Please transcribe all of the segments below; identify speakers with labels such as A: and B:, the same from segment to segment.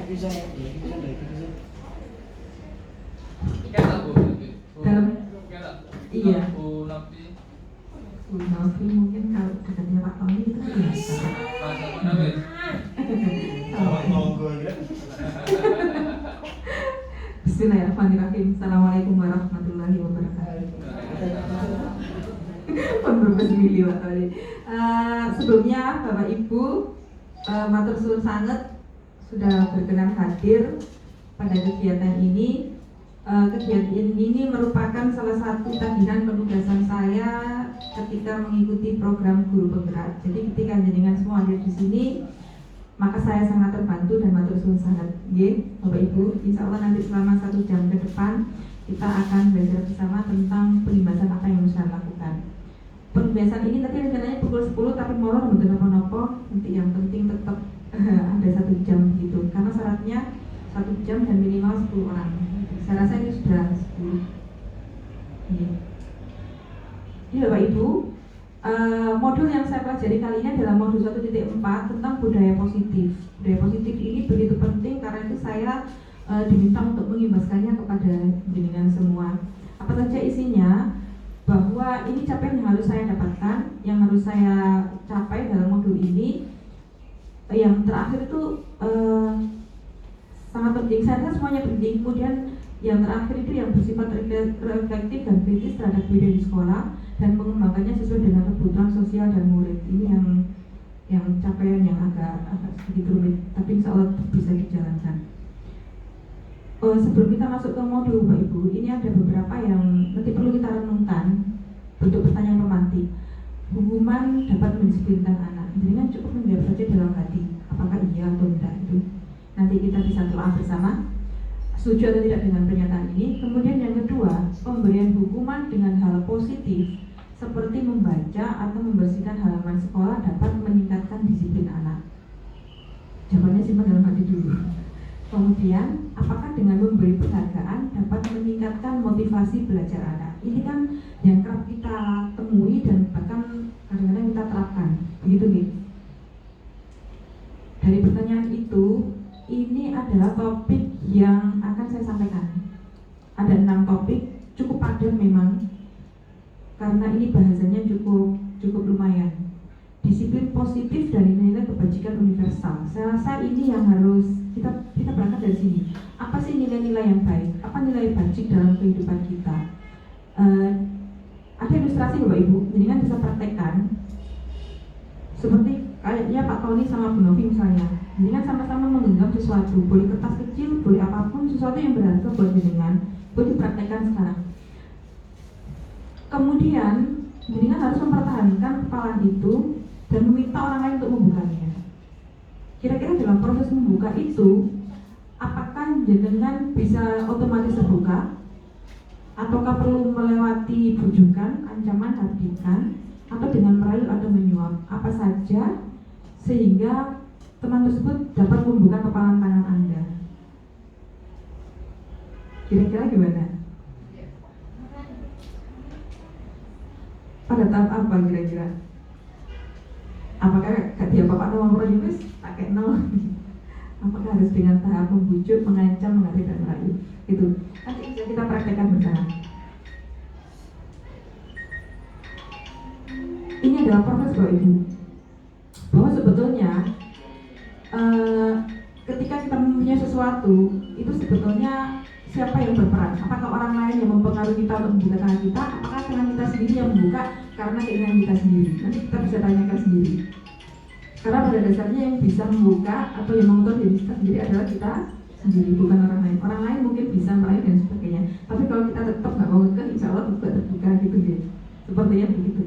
A: Dalam iya. Nafi mungkin kalau dekatnya Pak Tony itu biasa. Bismillahirrahmanirrahim. Assalamualaikum warahmatullahi wabarakatuh. Sebelumnya Bapak Ibu, matur suwun sanget sudah berkenan hadir pada kegiatan ini. Kegiatan ini merupakan salah satu tagihan penugasan saya ketika mengikuti program guru penggerak. Jadi ketika jenengan semua hadir di sini, maka saya sangat terbantu dan matur suwun sangat. Bapak Ibu, insya Allah nanti selama 1 jam ke depan kita akan belajar bersama tentang pelimbasan apa yang harus saya lakukan. Pembiasan ini nanti rencananya pukul 10, tapi molor betul nopo-nopo. Nanti yang penting tetap ada 1 jam gitu, karena syaratnya 1 jam dan minimal 10 orang. Saya rasa ini sudah 10. Ini Bapak Ibu, modul yang saya pelajari kali ini adalah modul 1.4 tentang budaya positif. Budaya positif ini begitu penting karena itu saya diminta untuk mengimbaskannya kepada jenengan semua. Apa saja isinya? Bahwa ini capaian yang harus saya dapatkan, yang harus saya capai dalam modul ini. Yang terakhir itu sangat penting. Saya rasa semuanya penting. Kemudian yang terakhir itu yang bersifat reflektif dan kritis terhadap budaya di sekolah dan mengembangkannya sesuai dengan kebutuhan sosial dan murid. Ini yang capaian yang agak sedikit rumit, tapi insya Allah bisa dijalankan. Sebelum kita masuk ke modul Bapak Ibu, ini ada beberapa yang nanti perlu kita renungkan bentuk pertanyaan pemantik. Hukuman dapat mendisiplinkan anak. Jadi kan cukup menjawab saja dalam hati, apakah iya atau tidak itu. Nanti kita bisa telah bersama setuju atau tidak dengan pernyataan ini. Kemudian yang kedua, pemberian hukuman dengan hal positif seperti membaca atau membersihkan halaman sekolah dapat meningkatkan disiplin anak. Jawabannya simpan dalam hati dulu. Kemudian, apakah dengan memberi penghargaan dapat meningkatkan motivasi belajar anak? Ini kan yang kerap kita temui dan bahkan kadang-kadang kita terapkan. Begitu nih. Dari pertanyaan itu, ini adalah topik yang akan saya sampaikan. Ada 6 topik, cukup padat memang, karena ini bahasanya cukup lumayan. Disiplin positif dan nilai kebajikan universal. Saya rasa ini yang harus kita berangkat dari sini. Apa sih nilai-nilai yang baik? Apa nilai bajik dalam kehidupan kita? Ada ilustrasi Bapak Ibu, jadi kan bisa praktekkan. Seperti kayaknya Pak Tony sama Bu Novi misalnya. Jadi kan sama-sama menggenggam sesuatu, boleh kertas kecil, boleh apapun, sesuatu yang berharga buat jenengan, boleh dipraktekkan sekarang. Kemudian, jenengan harus mempertahankan kepalan itu dan meminta orang lain untuk membukanya. Kira-kira dalam proses membuka itu, apakah jenengan bisa otomatis terbuka? Ataukah perlu melewati bujukan, ancaman, hadikan, atau dengan merayu atau menyuap? Apa saja sehingga teman tersebut dapat membuka kepalan tangan Anda? Kira-kira gimana? Pada tahap apa kira-kira? Apakah dia Bapak nomor Yunus pakai 0? Apakah harus dengan tahap membujuk, mengancam, menarik dan merayu? Itu nanti bisa kita praktekkan bersama. Ini adalah proses Bapak Ibu, bahwa sebetulnya ketika kita mempunyai sesuatu itu sebetulnya siapa yang berperan? Apakah orang lain yang mempengaruhi kita untuk membuka tangan kita? Apakah tangan kita sendiri yang membuka karena keinginan kita sendiri? Nanti kita bisa tanyakan sendiri. Karena pada dasarnya yang bisa membuka atau yang mengontrol diri kita sendiri adalah kita sendiri, bukan orang lain. Orang lain mungkin bisa meraih dan sebagainya. Tapi kalau kita tetap nggak mau ngekeh, insya Allah juga terbuka gitu ya. Sepertinya begitu.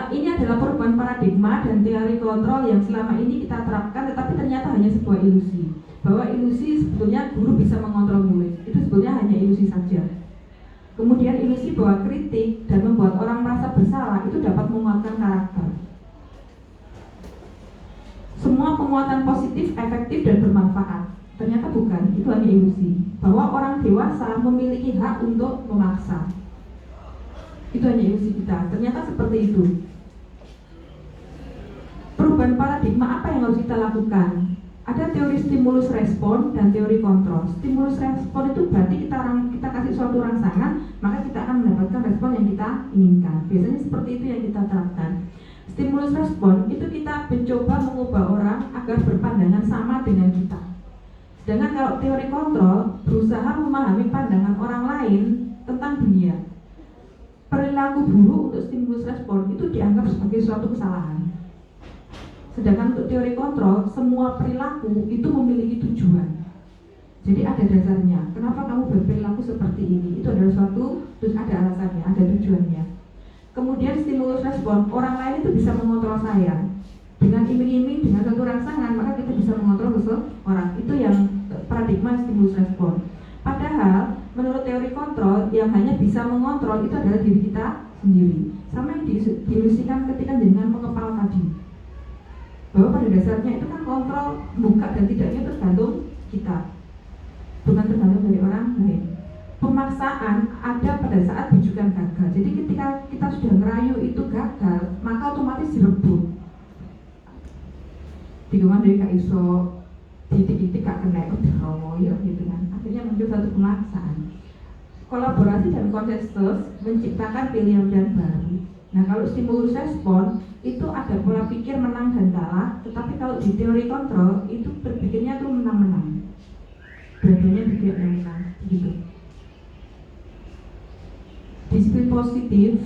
A: Ini adalah perubahan paradigma dan teori kontrol yang selama ini kita terapkan, tetapi ternyata hanya sebuah ilusi. Bahwa ilusi sebetulnya guru bisa mengontrol murid, itu sebetulnya hanya ilusi saja. Kemudian ilusi bahwa kritik dan membuat orang merasa bersalah itu dapat menguatkan karakter. Semua penguatan positif, efektif dan bermanfaat. Ternyata bukan, itu hanya ilusi. Bahwa orang dewasa memiliki hak untuk memaksa. Itu hanya ilusi kita. Ternyata seperti itu. Perubahan paradigma apa yang harus kita lakukan? Ada teori stimulus respon dan teori kontrol. Stimulus respon itu berarti kita kasih suatu rangsangan, maka kita akan mendapatkan respon yang kita inginkan. Biasanya seperti itu yang kita terapkan. Stimulus respon itu kita mencoba mengubah orang agar berpandangan sama dengan kita. Sedangkan kalau teori kontrol berusaha memahami pandangan orang lain tentang dunia. Perilaku buruk untuk stimulus respon itu dianggap sebagai suatu kesalahan. Sedangkan untuk teori kontrol, semua perilaku itu memiliki tujuan. Jadi ada dasarnya. Kenapa kamu berperilaku seperti ini? Itu adalah suatu, terus ada alasannya, ada tujuannya. Kemudian stimulus respon, orang lain itu bisa mengontrol saya. Dengan iming-iming, dengan satu rangsangan, maka kita bisa mengontrol seseorang. Itu yang paradigma stimulus respon. Padahal, menurut teori kontrol, yang hanya bisa mengontrol itu adalah diri kita sendiri. Sama yang diilustrasikan ketika dengan mengepal tadi. Bahwa pada dasarnya itu kan kontrol buka dan tidaknya tergantung kita, bukan tergantung dari orang lain. Pemaksaan ada pada saat bujukan gagal. Jadi ketika kita sudah merayu itu gagal, maka otomatis direbut. Digoman dari Kak Iso, titik-titik Kak kena ya gitu kan. Akhirnya muncul satu pemaksaan. Kolaborasi dan konsensus menciptakan pilihan baru. Nah, kalau stimulus respon itu ada pola pikir menang dan kalah, tetapi kalau di teori kontrol itu berpikirnya tuh menang-menang. Dua-duanya berpikir menang, gitu. Disiplin positif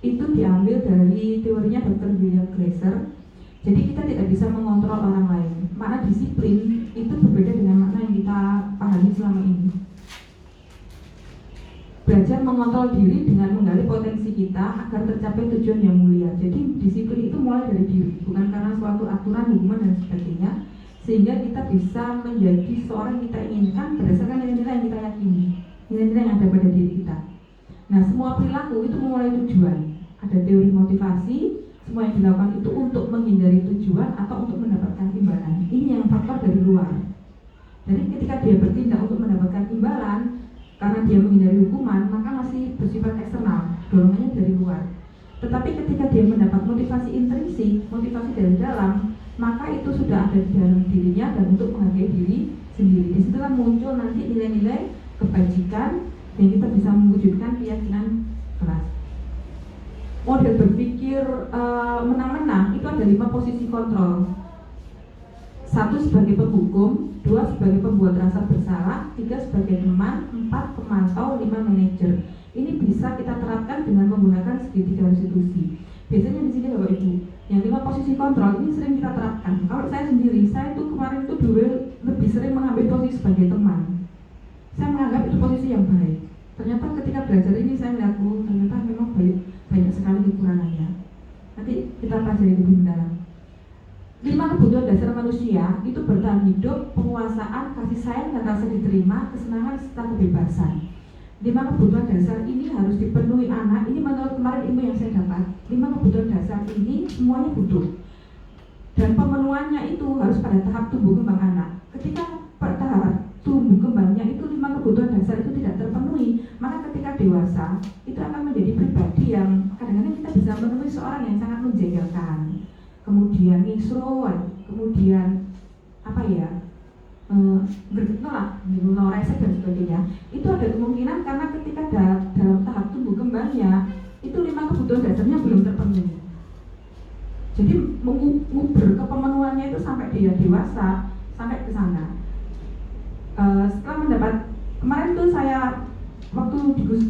A: itu diambil dari teorinya Dr. William Glasser. Jadi kita tidak bisa mengontrol orang lain. Makna disiplin itu berbeda dengan makna yang kita pahami selama ini. Belajar mengontrol diri dengan menggali potensi kita agar tercapai tujuan yang mulia. Jadi disiplin itu mulai dari diri, bukan karena suatu aturan, hukuman dan sebagainya, sehingga kita bisa menjadi seorang yang kita inginkan berdasarkan nilai-nilai yang kita yakini, nilai-nilai yang ada pada diri kita. Nah, semua perilaku itu memulai tujuan. Ada teori motivasi, semua yang dilakukan itu untuk menghindari tujuan atau untuk mendapatkan imbalan. Ini yang faktor dari luar. Jadi ketika dia bertindak untuk mendapatkan imbalan, karena dia menghindari hukuman, maka masih bersifat eksternal, dorongannya dari luar. Tetapi ketika dia mendapat motivasi intrinsik, motivasi dari dalam, maka itu sudah ada di dalam dirinya dan untuk menghargai diri sendiri. Disitulah muncul nanti nilai-nilai kebajikan yang kita bisa mewujudkan keyakinan keras. Model berpikir menang-menang itu ada 5 posisi kontrol. 1 sebagai penghukum, 2 sebagai pembuat rasa bersalah, 3 sebagai teman, 4 pemantau, 5 manajer. Ini bisa kita terapkan dengan menggunakan segitiga restitusi. Biasanya di sini Bapak Ibu, yang 5 posisi kontrol ini sering kita terapkan. Kalau saya sendiri, saya itu kemarin itu dulu lebih sering mengambil posisi sebagai teman. Saya menganggap itu posisi yang baik. Ternyata ketika belajar ini saya melihat, ternyata memang banyak sekali kekurangannya. Nanti kita pelajari lebih mendalam. 5 kebutuhan dasar manusia itu bertahan hidup, penguasaan, kasih sayang dan rasa diterima, kesenangan serta kebebasan. 5 kebutuhan dasar ini harus dipenuhi anak. Ini menurut kemarin ilmu yang saya dapat. 5 kebutuhan dasar ini semuanya butuh. Dan pemenuhannya itu harus pada tahap tumbuh kembang anak. Ketika pada tahap tumbuh kembangnya itu 5 kebutuhan dasar itu tidak terpenuhi, maka ketika dewasa itu akan menjadi pribadi yang kadang-kadang kita bisa menemui seorang yang sangat menjengkelkan. Kemudian ngisruan, kemudian resek dan sebagainya. Itu ada kemungkinan karena ketika dalam tahap tumbuh kembangnya itu 5 kebutuhan dasarnya belum terpenuhi. Jadi menguber kepemenuhannya itu sampai dia dewasa, sampai ke sana. Setelah mendapat, kemarin tuh saya waktu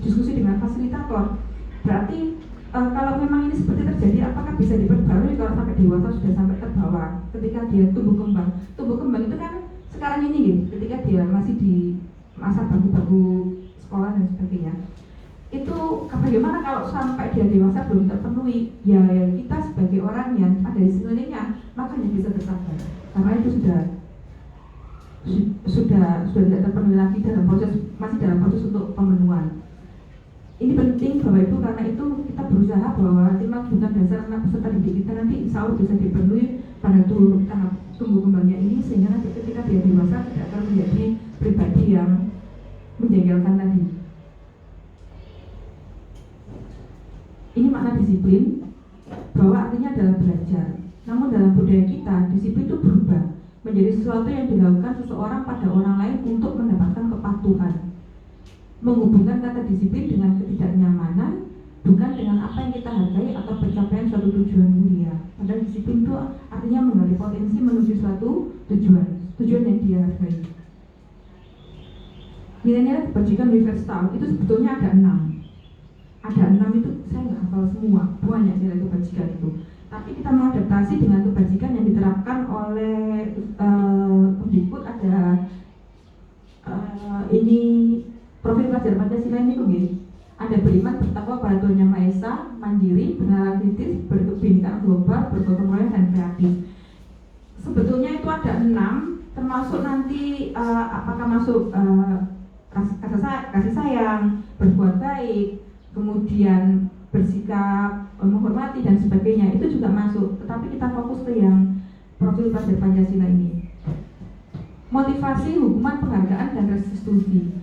A: diskusi dengan fasilitator, berarti kalau memang ini seperti terjadi, apakah bisa diperbarui kalau sampai dewasa sudah sampai terbawa ketika dia tumbuh kembang? Tumbuh kembang itu kan sekarang ini gitu, ketika dia masih di masa baku-baku sekolah dan sebagainya. Itu bagaimana kalau sampai dia dewasa belum terpenuhi? Ya kita sebagai orang yang ada di sekelilingnya, makanya bisa bersabar. Karena itu sudah tidak terpenuhi lagi masih dalam proses untuk pemenuhan. Ini penting Bapak Ibu, karena itu kita berusaha bahwa 5 kebutuhan dasar anak peserta didik kita nanti insya Allah bisa dipenuhi pada tahap tumbuh kembangnya ini, sehingga nanti ketika dia dewasa tidak akan menjadi pribadi yang menjengkelkan tadi. Ini makna disiplin, bahwa artinya adalah belajar. Namun dalam budaya kita, disiplin itu berubah menjadi sesuatu yang dilakukan seseorang pada orang lain untuk mendapatkan kepatuhan. Menghubungkan kata disiplin dengan ketidaknyamanan, bukan dengan apa yang kita hargai atau pencapaian suatu tujuan mulia. Padahal disiplin itu artinya menggali potensi menuju suatu tujuan yang dia hargai. Nilai-nilai kebajikan universal itu sebetulnya ada 6. Ada 6 itu saya nggak hafal semua, banyak nilai kebajikan itu. Tapi kita mengadaptasi dengan kebajikan yang diterapkan oleh Kemdikbud. Ada ini profil pelajar Pancasila ini tuh, ada beriman, bertakwa pada Tuhan Yang Maha Esa, mandiri, benar kritis, berkebinekaan global, bergotong royong dan kreatif. Sebetulnya itu ada 6, termasuk nanti apakah masuk kasih sayang, berbuat baik, kemudian bersikap menghormati dan sebagainya, itu juga masuk. Tetapi kita fokus ke yang profil pelajar Pancasila ini. Motivasi, hukuman, penghargaan, dan restitusi.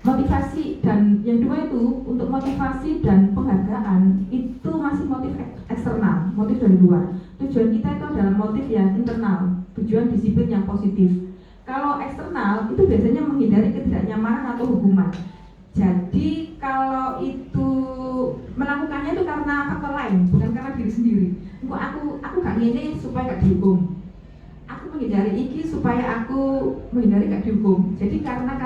A: Motivasi dan yang dua itu, untuk motivasi dan penghargaan itu masih motif eksternal, motif dari luar. Tujuan kita itu adalah motif yang internal, tujuan disiplin yang positif. Kalau eksternal itu biasanya menghindari ketidaknyamanan atau hukuman. Jadi kalau itu melakukannya itu karena faktor lain, bukan karena diri sendiri. Aku gak ngene supaya gak dihukum. Aku menghindari iki supaya aku menghindari gak dihukum. Jadi karena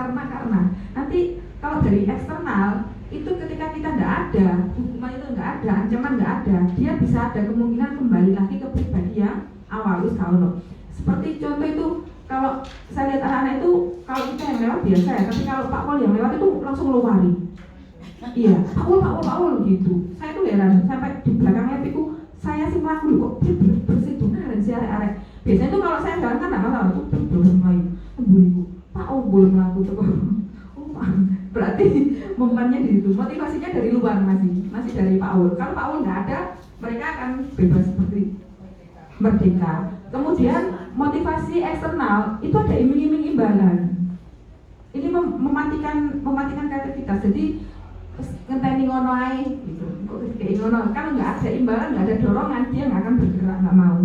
A: nanti kalau dari eksternal itu ketika kita tidak ada, hukuman itu nggak ada, ancaman nggak ada, dia bisa ada kemungkinan kembali lagi ke pribadi yang awal. Seperti contoh itu, kalau saya lihat anak-anak itu, kalau kita yang lewat biasa ya, tapi kalau Pak Pol yang lewat itu langsung ngelawari. Iya, Pak Pol gitu. Saya tuh heran, sampai di belakang epiku, saya sih melakukan kok dia bersih benar si arek-arek. Biasanya tuh kalau saya jalan kan nggak masalah, tuh belum main, ibu Pak Pol belum melakukan. Berarti momennya di situ, motivasinya dari luar, masih dari Paul. Kalau Paul nggak ada, mereka akan bebas seperti merdeka. Kemudian motivasi eksternal itu ada iming-iming imbalan. Ini mematikan kreativitas. Jadi ngenteni ngono ae gitu. Kok kayak ngono, kalau nggak ada imbalan, nggak ada dorongan, dia nggak akan bergerak, nggak mau.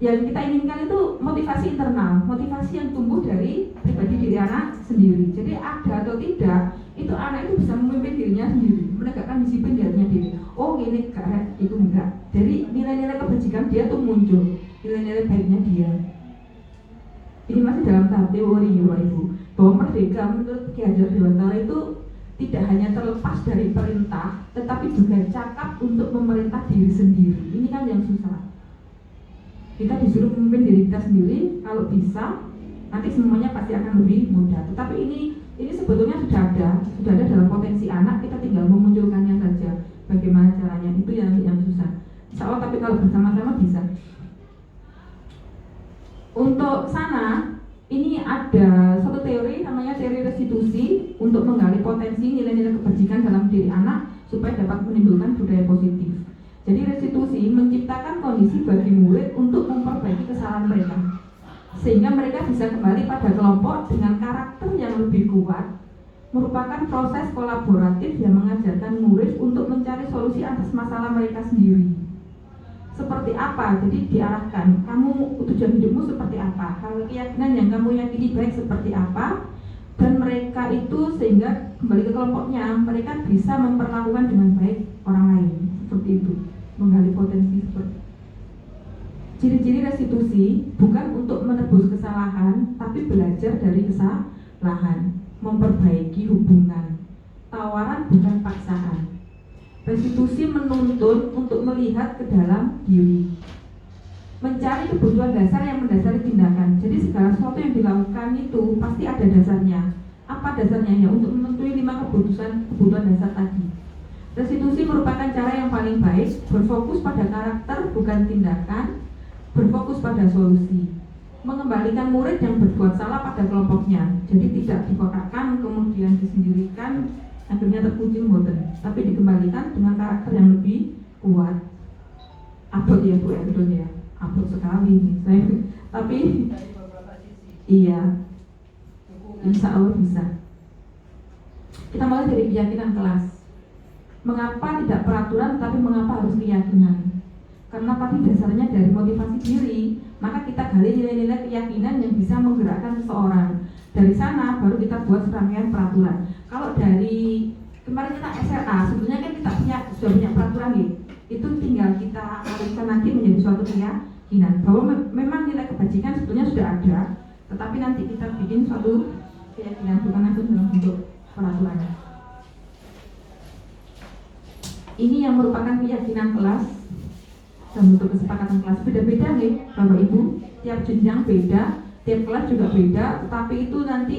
A: Yang kita inginkan itu motivasi internal, motivasi yang tumbuh dari pribadi diri anak sendiri. Jadi ada atau tidak, itu anak itu bisa memimpin dirinya sendiri, menegakkan disiplin dirinya diri. Oh ini enggak, itu enggak. Jadi nilai-nilai kebajikan dia tuh muncul, nilai-nilai baiknya dia. Ini masih dalam tahap teori ya Ibu, bahwa merdeka menurut Ki Hajar Dewantara itu tidak hanya terlepas dari perintah, tetapi juga cakap untuk memerintah diri sendiri. Ini kan yang susah. Kita disuruh memimpin diri kita sendiri, kalau bisa nanti semuanya pasti akan lebih mudah. Tetapi ini sebetulnya sudah ada dalam potensi anak, kita tinggal memunculkannya saja. Bagaimana caranya, itu yang susah. Insya Allah, tapi kalau bersama-sama bisa. Untuk sana, ini ada suatu teori namanya teori restitusi untuk menggali potensi nilai-nilai kebajikan dalam diri anak supaya dapat menimbulkan budaya positif. Jadi restitusi menciptakan kondisi bagi murid untuk memperbaiki kesalahan mereka, sehingga mereka bisa kembali pada kelompok dengan karakter yang lebih kuat. Merupakan proses kolaboratif yang mengajarkan murid untuk mencari solusi atas masalah mereka sendiri. Seperti apa? Jadi diarahkan, kamu tujuan hidupmu seperti apa, hal keyakinan yang kamu yakini baik seperti apa, dan mereka itu sehingga kembali ke kelompoknya, mereka bisa memperlakukan dengan baik orang lain. Seperti itu, menggali potensi seperti. Ciri-ciri restitusi bukan untuk menebus kesalahan, tapi belajar dari kesalahan, memperbaiki hubungan. Tawaran bukan paksaan. Restitusi menuntun untuk melihat ke dalam diri, mencari kebutuhan dasar yang mendasari tindakan. Jadi segala sesuatu yang dilakukan itu pasti ada dasarnya. Apa dasarnya? Ya untuk memenuhi 5 kebutuhan dasar tadi. Restitusi merupakan cara yang paling baik, berfokus pada karakter bukan tindakan, berfokus pada solusi, mengembalikan murid yang berbuat salah pada kelompoknya. Jadi tidak dikotakkan kemudian disendirikan akhirnya terkunci mboten, tapi dikembalikan dengan karakter yang lebih kuat. Abot ya Bu Edron ya, abot sekali nih saya. Tapi iya, insya Allah bisa. Kita mulai dari keyakinan kelas. Mengapa tidak peraturan tapi mengapa harus keyakinan? Karena tadi dasarnya dari motivasi diri. kita gali nilai-nilai keyakinan yang bisa menggerakkan seseorang. Dari sana baru kita buat serangkaian peraturan. Kalau dari kemarin kita SLA, sebenarnya kan kita sudah punya peraturan nih. Itu tinggal kita alihkan nanti menjadi suatu keyakinan bahwa memang nilai kebajikan sebetulnya sudah ada, tetapi nanti kita bikin suatu keyakinan, bukan langsung dalam bentuk peraturan. Ini yang merupakan keyakinan kelas dan bentuk kesepakatan kelas. Beda-beda nih Bapak Ibu, tiap jenjang beda, tiap kelas juga beda, tetapi itu nanti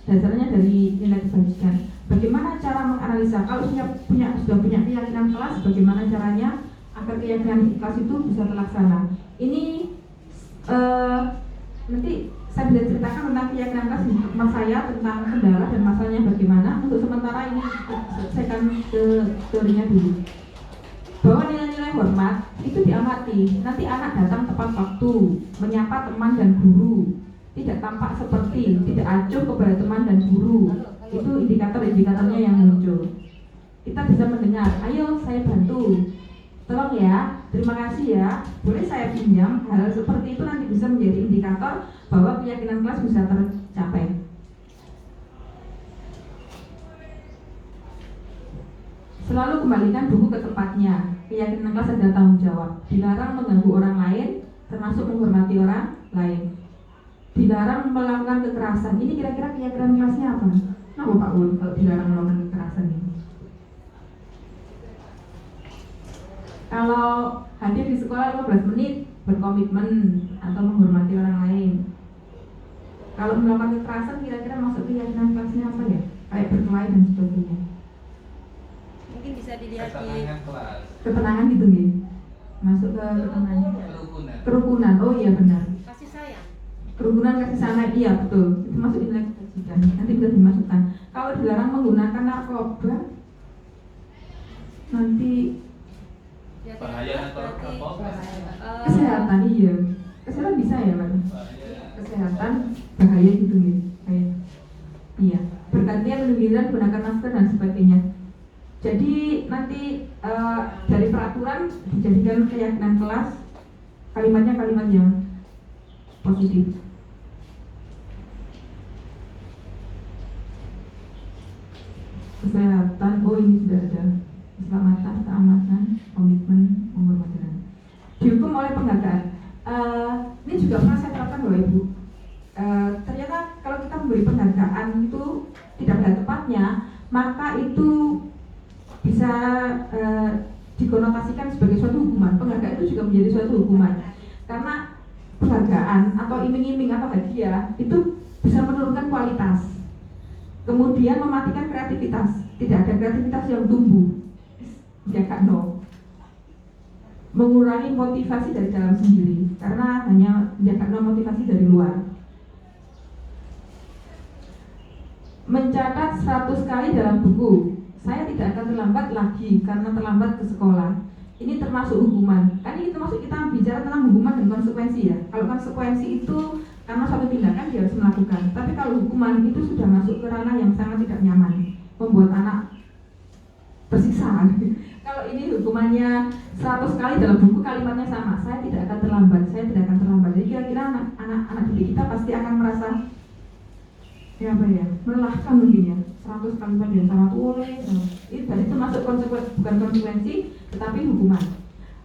A: dasarnya dari nilai kebajikan. Bagaimana cara menganalisa? Kalau sudah punya keyakinan kelas, bagaimana caranya agar keyakinan kelas itu bisa terlaksana? Ini nanti saya bisa ceritakan tentang keyakinan kelas di tempat saya, tentang kendala dan masalahnya bagaimana. Untuk sementara ini saya akan ke teorinya dulu. Bahwa nilai-nilai hormat itu diamati. Nanti anak datang tepat waktu, menyapa teman dan guru, tidak tampak seperti, tidak acuh kepada teman dan guru. Itu indikator-indikatornya yang muncul. Kita bisa mendengar, ayo saya bantu, tolong ya, terima kasih ya, boleh saya pinjam. Hal seperti itu nanti bisa menjadi indikator bahwa keyakinan kelas bisa tercapai. Selalu kembalikan buku ke tempatnya. Keyakinan kelas adalah tanggung jawab. Dilarang mengganggu orang lain, termasuk menghormati orang lain. Dilarang melakukan kekerasan. Ini kira-kira keyakinan kelasnya apa? Nah, Pak Ul, kalau dilarang melakukan kekerasan ini. Kalau hadir di sekolah 15 menit, berkomitmen atau menghormati orang lain. Kalau melakukan kekerasan, kira-kira masuk keyakinan kelasnya apa ya? Kayak berkelahi dan sebagainya.
B: Mungkin bisa dilihat di
A: ketenangan gitu nih. Masuk ke ketenangan. Kerukunan. Oh iya benar.
B: Kasih sayang.
A: Kerukunan kasih sayang, iya betul. Itu masuk nilai kebajikan. Nanti bisa dimasukkan. Kalau dilarang menggunakan narkoba, nanti
B: bahaya narkoba.
A: Kesehatan, iya. Kesehatan bisa ya Pak? Kesehatan bahaya gitu nih. Iya. Bergantian menunggiran gunakan masker dan sebagainya. Jadi nanti dari peraturan dijadikan keyakinan kelas, kalimatnya kalimat yang positif. Kesehatan, oh ini sudah ada. Keselamatan, keamanan, komitmen, penghormatan. Dihukum oleh penghargaan. Ini juga pernah saya terapkan Bapak Ibu. Ternyata kalau kita memberi penghargaan itu tidak pada tempatnya, maka itu bisa dikonotasikan sebagai suatu hukuman. Penghargaan itu juga menjadi suatu hukuman. Karena penghargaan atau iming-iming atau hadiah itu bisa menurunkan kualitas, kemudian mematikan kreativitas. Tidak ada kreativitas yang tumbuh, jaga no, mengurangi motivasi dari dalam sendiri karena hanya jaga no motivasi dari luar. Mencatat 100 kali dalam buku, saya tidak akan terlambat lagi karena terlambat ke sekolah. Ini termasuk hukuman. Kan ini termasuk kita bicara tentang hukuman dan konsekuensi ya. Kalau konsekuensi itu karena suatu tindakan dia harus melakukan. Tapi kalau hukuman itu sudah masuk ke ranah yang sangat tidak nyaman, membuat anak tersiksa. Kalau ini hukumannya 100 kali dalam buku, kalimatnya sama, saya tidak akan terlambat, saya tidak akan terlambat. Jadi kira-kira anak-anak didik kita pasti akan merasa melelahkan mungkin ya. 100 kalimat yang sama boleh. Itu berarti itu masuk bukan konsekuensi, tetapi hukuman.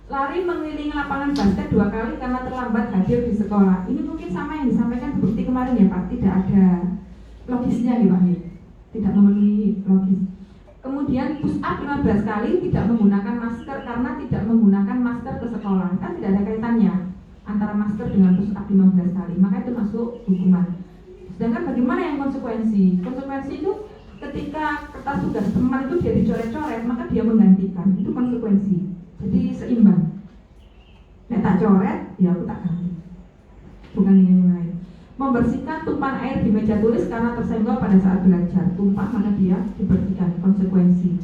A: Lari mengelilingi lapangan basket 2 kali karena terlambat hadir di sekolah. Ini mungkin sama yang disampaikan bukti kemarin ya Pak, tidak ada logisnya nih Pak, tidak memenuhi logis. Kemudian push up 15 kali tidak menggunakan masker karena tidak menggunakan masker ke sekolah. Kan tidak ada kaitannya antara masker dengan push up 15 kali, maka itu masuk hukuman. Sedangkan bagaimana yang konsekuensi? Konsekuensi itu ketika kertas tugas teman itu dia dicoret-coret, maka dia menggantikan. Itu konsekuensi. Jadi seimbang. Nek tak coret, ya aku tak ganti. Bukan dengan yang lain. Membersihkan tumpahan air di meja tulis karena tersenggol pada saat belajar. Tumpah maka dia dibersihkan. Konsekuensi.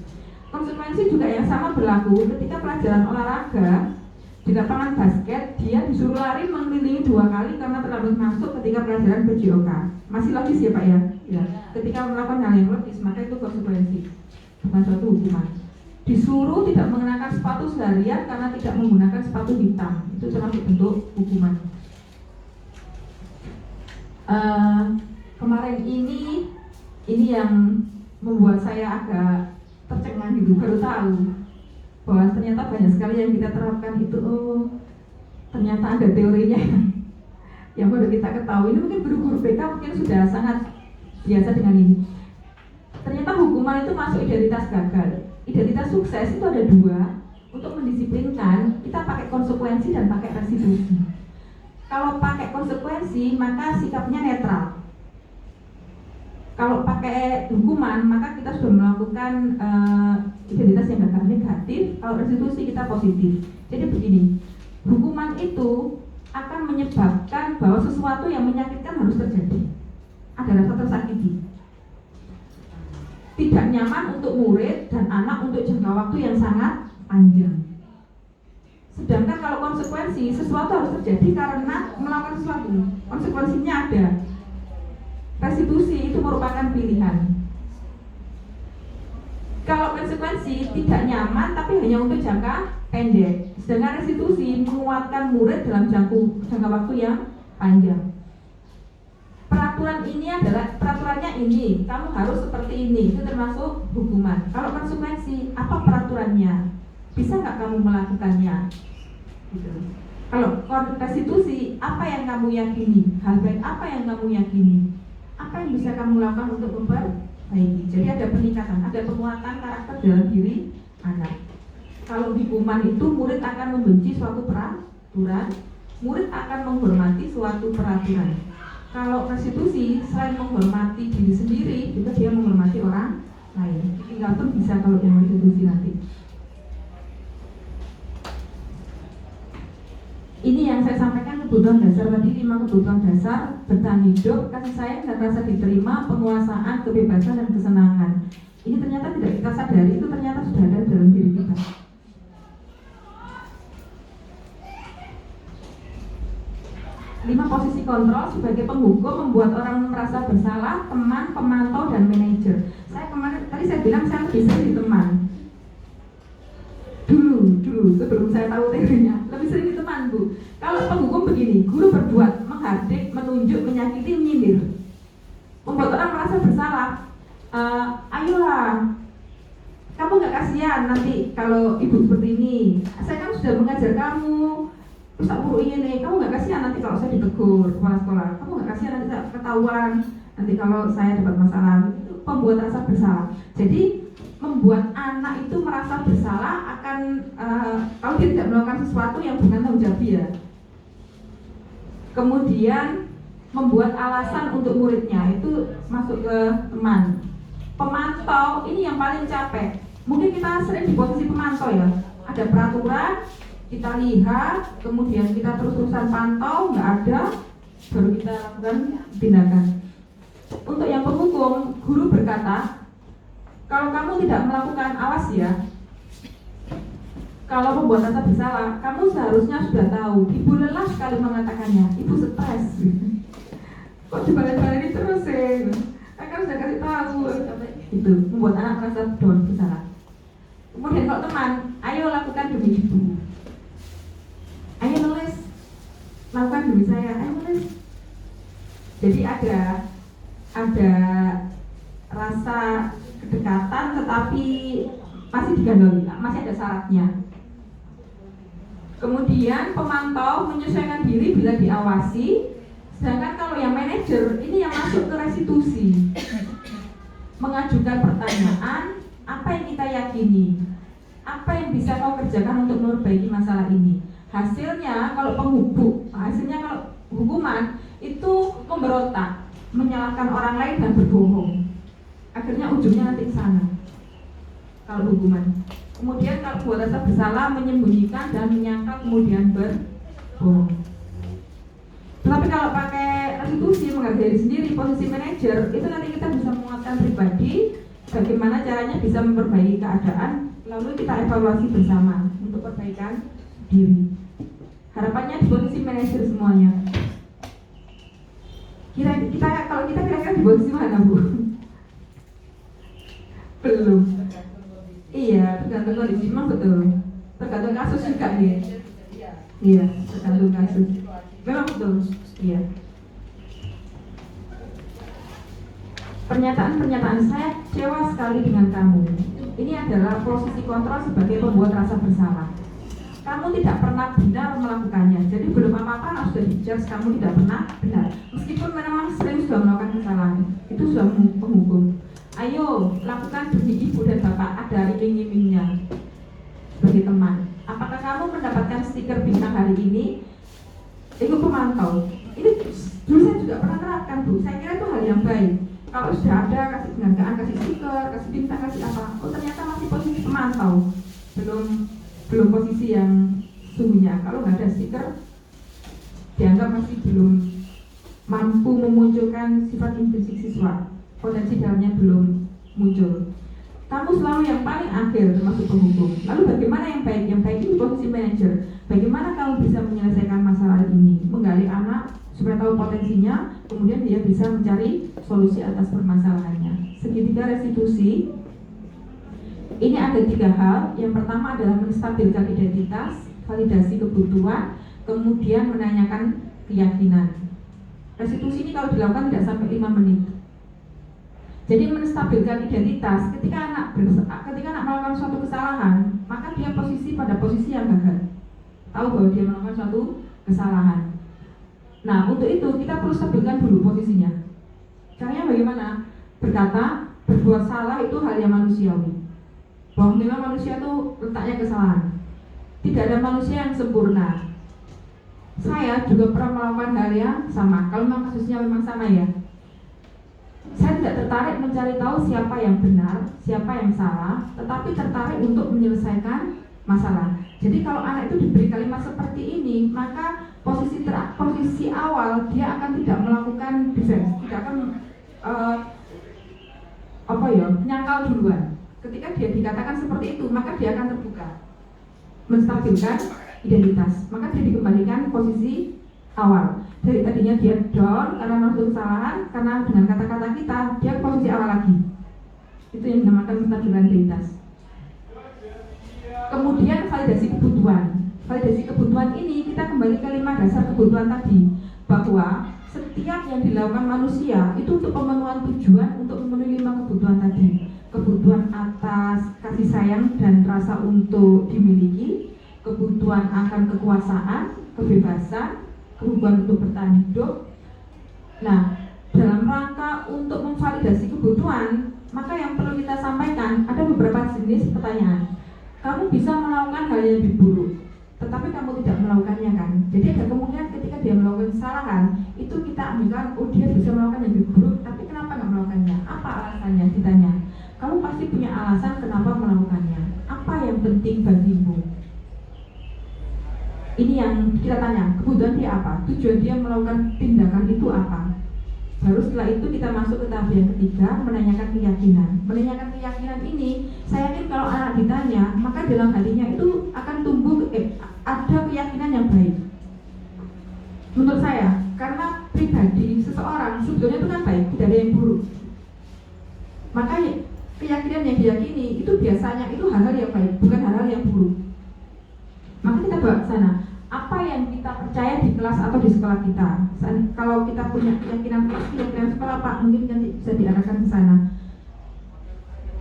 A: Konsekuensi juga yang sama berlaku ketika pelajaran olahraga di lapangan basket, dia disuruh lari mengelilingi 2 kali karena terlambat masuk ketika pelajaran PJOK. Masih logis ya Pak ya? Ya. Ketika melakukan hal yang logis, maka itu konsekuensi, bukan suatu hukuman. Disuruh tidak mengenakan sepatu seharian karena tidak menggunakan sepatu hitam, itu termasuk bentuk hukuman. Kemarin ini yang membuat saya agak tercengang gitu, baru tahu bahwa ternyata banyak sekali yang kita terapkan itu, ternyata ada teorinya yang baru kita ketahui. Ini mungkin guru-guru BK mungkin sudah sangat biasa dengan ini. Ternyata hukuman itu masuk identitas gagal. Identitas sukses itu ada dua. Untuk mendisiplinkan, kita pakai konsekuensi dan pakai restitusi. Kalau pakai konsekuensi, maka sikapnya netral. Kalau pakai hukuman, maka kita sudah melakukan identitas yang gagal negatif. Kalau restitusi, kita positif. Jadi begini, hukuman itu akan menyebabkan bahwa sesuatu yang menyakitkan harus terjadi. Ada rasa tersakiti. Tidak nyaman untuk murid dan anak untuk jangka waktu yang sangat panjang. Sedangkan kalau konsekuensi, sesuatu harus terjadi karena melakukan sesuatu. Konsekuensinya ada. Restitusi itu merupakan pilihan. Kalau konsekuensi tidak nyaman tapi hanya untuk jangka pendek. Sedangkan restitusi menguatkan murid dalam jangka waktu yang panjang. Peraturannya ini, kamu harus seperti ini, itu termasuk hukuman. Kalau konsekuensi, apa peraturannya? Bisa nggak kamu melakukannya? Gitu. Kalau restitusi, apa yang kamu yakini? Hal baik apa yang kamu yakini? Apa yang bisa kamu lakukan untuk memperbaiki? Jadi ada peningkatan, ada penguatan karakter dalam diri anak. Kalau hukuman itu murid akan membenci suatu peraturan, murid akan menghormati suatu peraturan. Kalau restitusi, selain menghormati diri sendiri, juga dia menghormati orang lain. Tinggal pun bisa kalau yang restitusi nanti. Ini yang saya sampaikan kebutuhan dasar tadi, 5 kebutuhan dasar: bertahan hidup, kasih sayang dan rasa diterima, penguasaan, kebebasan dan kesenangan. Ini ternyata tidak kita sadari, itu ternyata sudah ada dalam diri kita. Lima posisi kontrol sebagai penghukum membuat orang merasa bersalah: teman, pemantau, dan manajer. Tadi saya bilang saya lebih sering di teman. Dulu sebelum saya tahu teorinya, lebih sering di teman, Bu. Kalau penghukum begini, guru berbuat, menghardik, menunjuk, menyakiti, menyindir, membuat orang merasa bersalah. Ayolah, kamu nggak kasihan nanti kalau ibu seperti ini. Saya kan sudah mengajar kamu. Terus tak buruk ini, kamu nggak kasihan nanti kalau saya ditegur kepala sekolah, kamu nggak kasihan nanti saya ketahuan, nanti kalau saya dapat masalah. Itu pembuat rasa bersalah. Jadi membuat anak itu merasa bersalah akan kalau dia tidak melakukan sesuatu yang bukan tanggung jawab dia. Kemudian membuat alasan untuk muridnya, itu masuk ke teman. Pemantau ini yang paling capek. Mungkin kita sering di posisi pemantau ya. Ada peraturan, kita lihat, kemudian kita terus-terusan pantau, nggak ada, baru kita lakukan tindakan. Untuk yang penghukum, guru berkata, kalau kamu tidak melakukan, awas ya. Kalau membuat rasa bersalah, kamu seharusnya sudah tahu. Ibu lelah sekali mengatakannya, ibu stres. Kok dibalik-balik terus sih? Saya kan sudah kasih tahu. Itu membuat anak merasa bersalah. Kemudian kalau teman, ayo lakukan demi ibu. Ayo nulis, lakukan demi saya, ayo nulis. Jadi ada rasa kedekatan, tetapi masih digandoli, masih ada syaratnya. Kemudian pemantau menyesuaikan diri bila diawasi. Sedangkan kalau yang manajer, ini yang masuk ke restitusi, mengajukan pertanyaan, apa yang kita yakini, apa yang bisa kau kerjakan untuk memperbaiki masalah ini. Hasilnya kalau hukuman itu memberontak, menyalahkan orang lain dan berbohong. Akhirnya ujungnya nanti ke sana. Kalau hukuman. Kemudian kalau buat rasa bersalah, menyembunyikan dan menyangkal kemudian berbohong. Tetapi kalau pakai restitusi, menghargai diri sendiri, posisi manajer, itu nanti kita bisa menguatkan pribadi, bagaimana caranya bisa memperbaiki keadaan, lalu kita evaluasi bersama untuk perbaikan diri. Harapannya di posisi manajer semuanya. Kalau kita kira-kira di posisi mana, Bu? Belum. Iya, tergantung kondisi, memang betul. Tergantung kasus juga nih. Iya, tergantung kasus. Memang betul. Iya. Pernyataan-pernyataan saya kecewa sekali dengan kamu. Ini adalah posisi kontrol sebagai pembuat rasa bersalah. Kamu tidak pernah benar melakukannya. Jadi belum apa-apa sudah dijudge kamu tidak pernah benar. Meskipun memang sering sudah melakukan kesalahan, itu sudah menghukum. Ayo lakukan demi ibu dan bapak, ada iming-imingnya sebagai teman. Apakah kamu mendapatkan stiker bintang hari ini? Ikut pemantau. Ini dulu saya juga pernah terapkan, Bu. Saya kira itu hal yang baik. Kalau sudah ada kasih penghargaan, kasih stiker, kasih bintang, kasih apa? Oh ternyata masih posisi pemantau, belum posisi yang sungguhnya. Kalau nggak ada stiker, dianggap masih belum mampu memunculkan sifat intrinsik siswa. Potensi dalamnya belum muncul. Kamu selalu yang paling akhir termasuk penghukum. Lalu bagaimana yang baik? Yang baik itu posisi manajer. Bagaimana kamu bisa menyelesaikan masalah ini? Menggali anak supaya tahu potensinya, kemudian dia bisa mencari solusi atas permasalahannya. Segitiga restitusi ini ada 3 hal. Yang pertama adalah menstabilkan identitas, validasi kebutuhan, kemudian menanyakan keyakinan. Restitusi ini kalau dilakukan tidak sampai 5 menit. Jadi menstabilkan identitas, ketika anak melakukan suatu kesalahan, maka dia pada posisi yang gagal. Tahu bahwa dia melakukan suatu kesalahan. Nah, untuk itu kita perlu stabilkan dulu posisinya. Caranya bagaimana? Berkata, berbuat salah itu hal yang manusiawi. Bahwa memang manusia itu letaknya kesalahan. Tidak ada manusia yang sempurna. Saya juga pernah melakukan hal yang sama. Kalau memang kasusnya memang sama ya. Saya tidak tertarik mencari tahu siapa yang benar, siapa yang salah, tetapi tertarik untuk menyelesaikan masalah. Jadi kalau anak itu diberi kalimat seperti ini, maka posisi awal dia akan tidak melakukan defense, tidak akan nyangkal duluan. Ketika dia dikatakan seperti itu, maka dia akan terbuka, menstabilkan identitas. Maka dia dikembalikan posisi awal. Dari tadinya dia down karena melakukan kesalahan, karena dengan kata-kata kita dia ke posisi awal lagi. Itu yang dinamakan menstabilkan identitas. Kemudian validasi kebutuhan. Validasi kebutuhan ini kita kembali ke 5 dasar kebutuhan tadi, bahwa setiap yang dilakukan manusia itu untuk pemenuhan tujuan, untuk memenuhi 5 kebutuhan tadi. Kebutuhan atas kasih sayang dan rasa untuk dimiliki, kebutuhan akan kekuasaan, kebebasan, kebutuhan untuk bertahan hidup. Nah, dalam rangka untuk memvalidasi kebutuhan, maka yang perlu kita sampaikan ada beberapa jenis pertanyaan. Kamu bisa melakukan hal yang lebih buruk, tetapi kamu tidak melakukannya kan? Jadi ada kemungkinan ketika dia melakukan kesalahan, itu kita ambilkan, oh dia bisa melakukan yang lebih buruk, tapi kenapa nggak melakukannya? Apa alasannya? Ditanya. Kamu pasti punya alasan kenapa melakukannya. Apa yang penting bagimu? Ini yang kita tanya, kebutuhan dia apa? Tujuan dia melakukan tindakan itu apa? Baru setelah itu kita masuk ke tahap yang ketiga, menanyakan keyakinan. Menanyakan keyakinan ini, saya yakin kalau anak ditanya, maka dalam hatinya itu akan tumbuh ada keyakinan yang baik. Menurut saya, karena pribadi seseorang sebetulnya itu kan baik, tidak ada yang buruk. Maka keyakinan yang diyakini itu biasanya itu hal-hal yang baik, bukan hal-hal yang buruk. Maka kita bawa ke sana. Apa yang kita percaya di kelas atau di sekolah kita? Kalau kita punya keyakinan sekolah, Pak, mungkin nanti bisa diarahkan ke sana.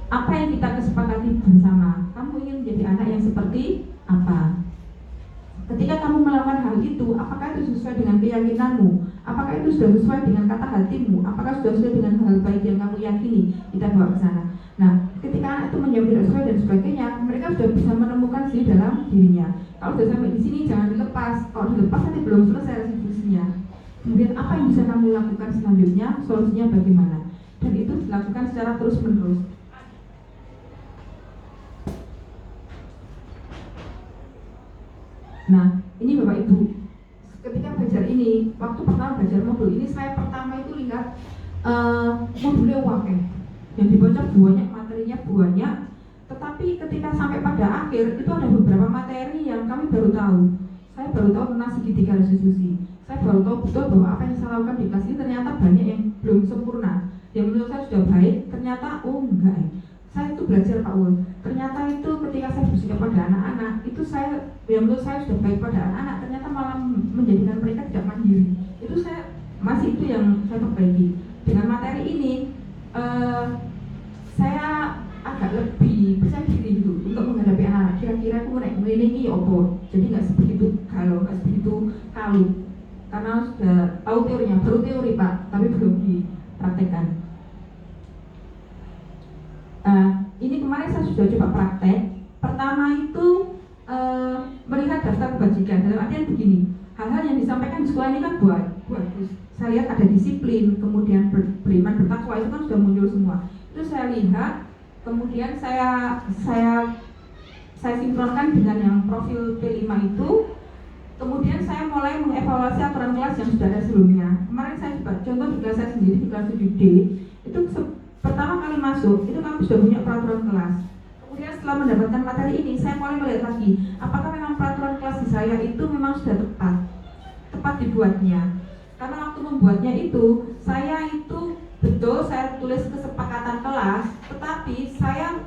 A: Apa yang kita kesepakati bersama? Kamu ingin menjadi anak yang seperti apa? Ketika kamu melakukan hal itu, apakah itu sesuai dengan keyakinanmu? Apakah itu sudah sesuai dengan kata hatimu? Apakah sudah sesuai dengan hal baik yang kamu yakini? Kita bawa ke sana. Nah, ketika anak itu menjawab tidak sesuai dan sebagainya, mereka sudah bisa menemukan sih dalam dirinya. Kalau sudah sampai di sini jangan dilepas. Kalau dilepas nanti belum selesai restitusinya. Kemudian apa yang bisa kamu lakukan selanjutnya? Solusinya bagaimana? Dan itu dilakukan secara terus-menerus. Nah, ini Bapak Ibu, ketika belajar ini, waktu pertama belajar modul ini, saya pertama itu lihat modulnya wakil yang dibaca banyak, materinya banyak, tetapi ketika sampai pada akhir itu ada beberapa materi yang kami baru tahu. Saya baru tahu tentang segitiga restitusi. Saya baru tahu betul bahwa apa yang saya lakukan di kelas ini ternyata banyak yang belum sempurna. Yang menurut saya sudah baik, ternyata enggak ya. Saya itu belajar Pak Ul. Ternyata itu ketika saya bersikap pada anak-anak, itu saya yang menurut saya sudah baik pada anak-anak, ternyata malah menjadikan mereka tidak mandiri. Itu saya masih itu yang saya perbaiki. Dengan materi ini, eh, saya agak lebih percaya diri gitu untuk menghadapi anak-anak. Kira-kira aku naik ini opo, jadi nggak sebegitu galau, nggak sebegitu kalut, karena sudah tahu teorinya, baru teori Pak, tapi belum dipraktekkan. Ini kemarin saya sudah coba praktek. Pertama itu melihat daftar kebajikan, dalam artian begini, hal-hal yang disampaikan di sekolah ini kan bagus. Saya lihat ada disiplin, kemudian beriman, bertakwa, itu kan sudah muncul semua. Itu saya lihat, kemudian saya sinkronkan dengan yang profil P5 itu. Kemudian saya mulai mengevaluasi aturan kelas yang sudah ada sebelumnya. Kemarin saya coba contoh di kelas saya sendiri, di kelas 7D, itu pertama kali masuk, itu kami sudah punya peraturan kelas. Kemudian setelah mendapatkan materi ini, saya mulai melihat lagi, apakah memang peraturan kelas di saya itu memang sudah tepat dibuatnya. Karena waktu membuatnya itu, saya itu betul, saya tulis kesepakatan kelas, tetapi saya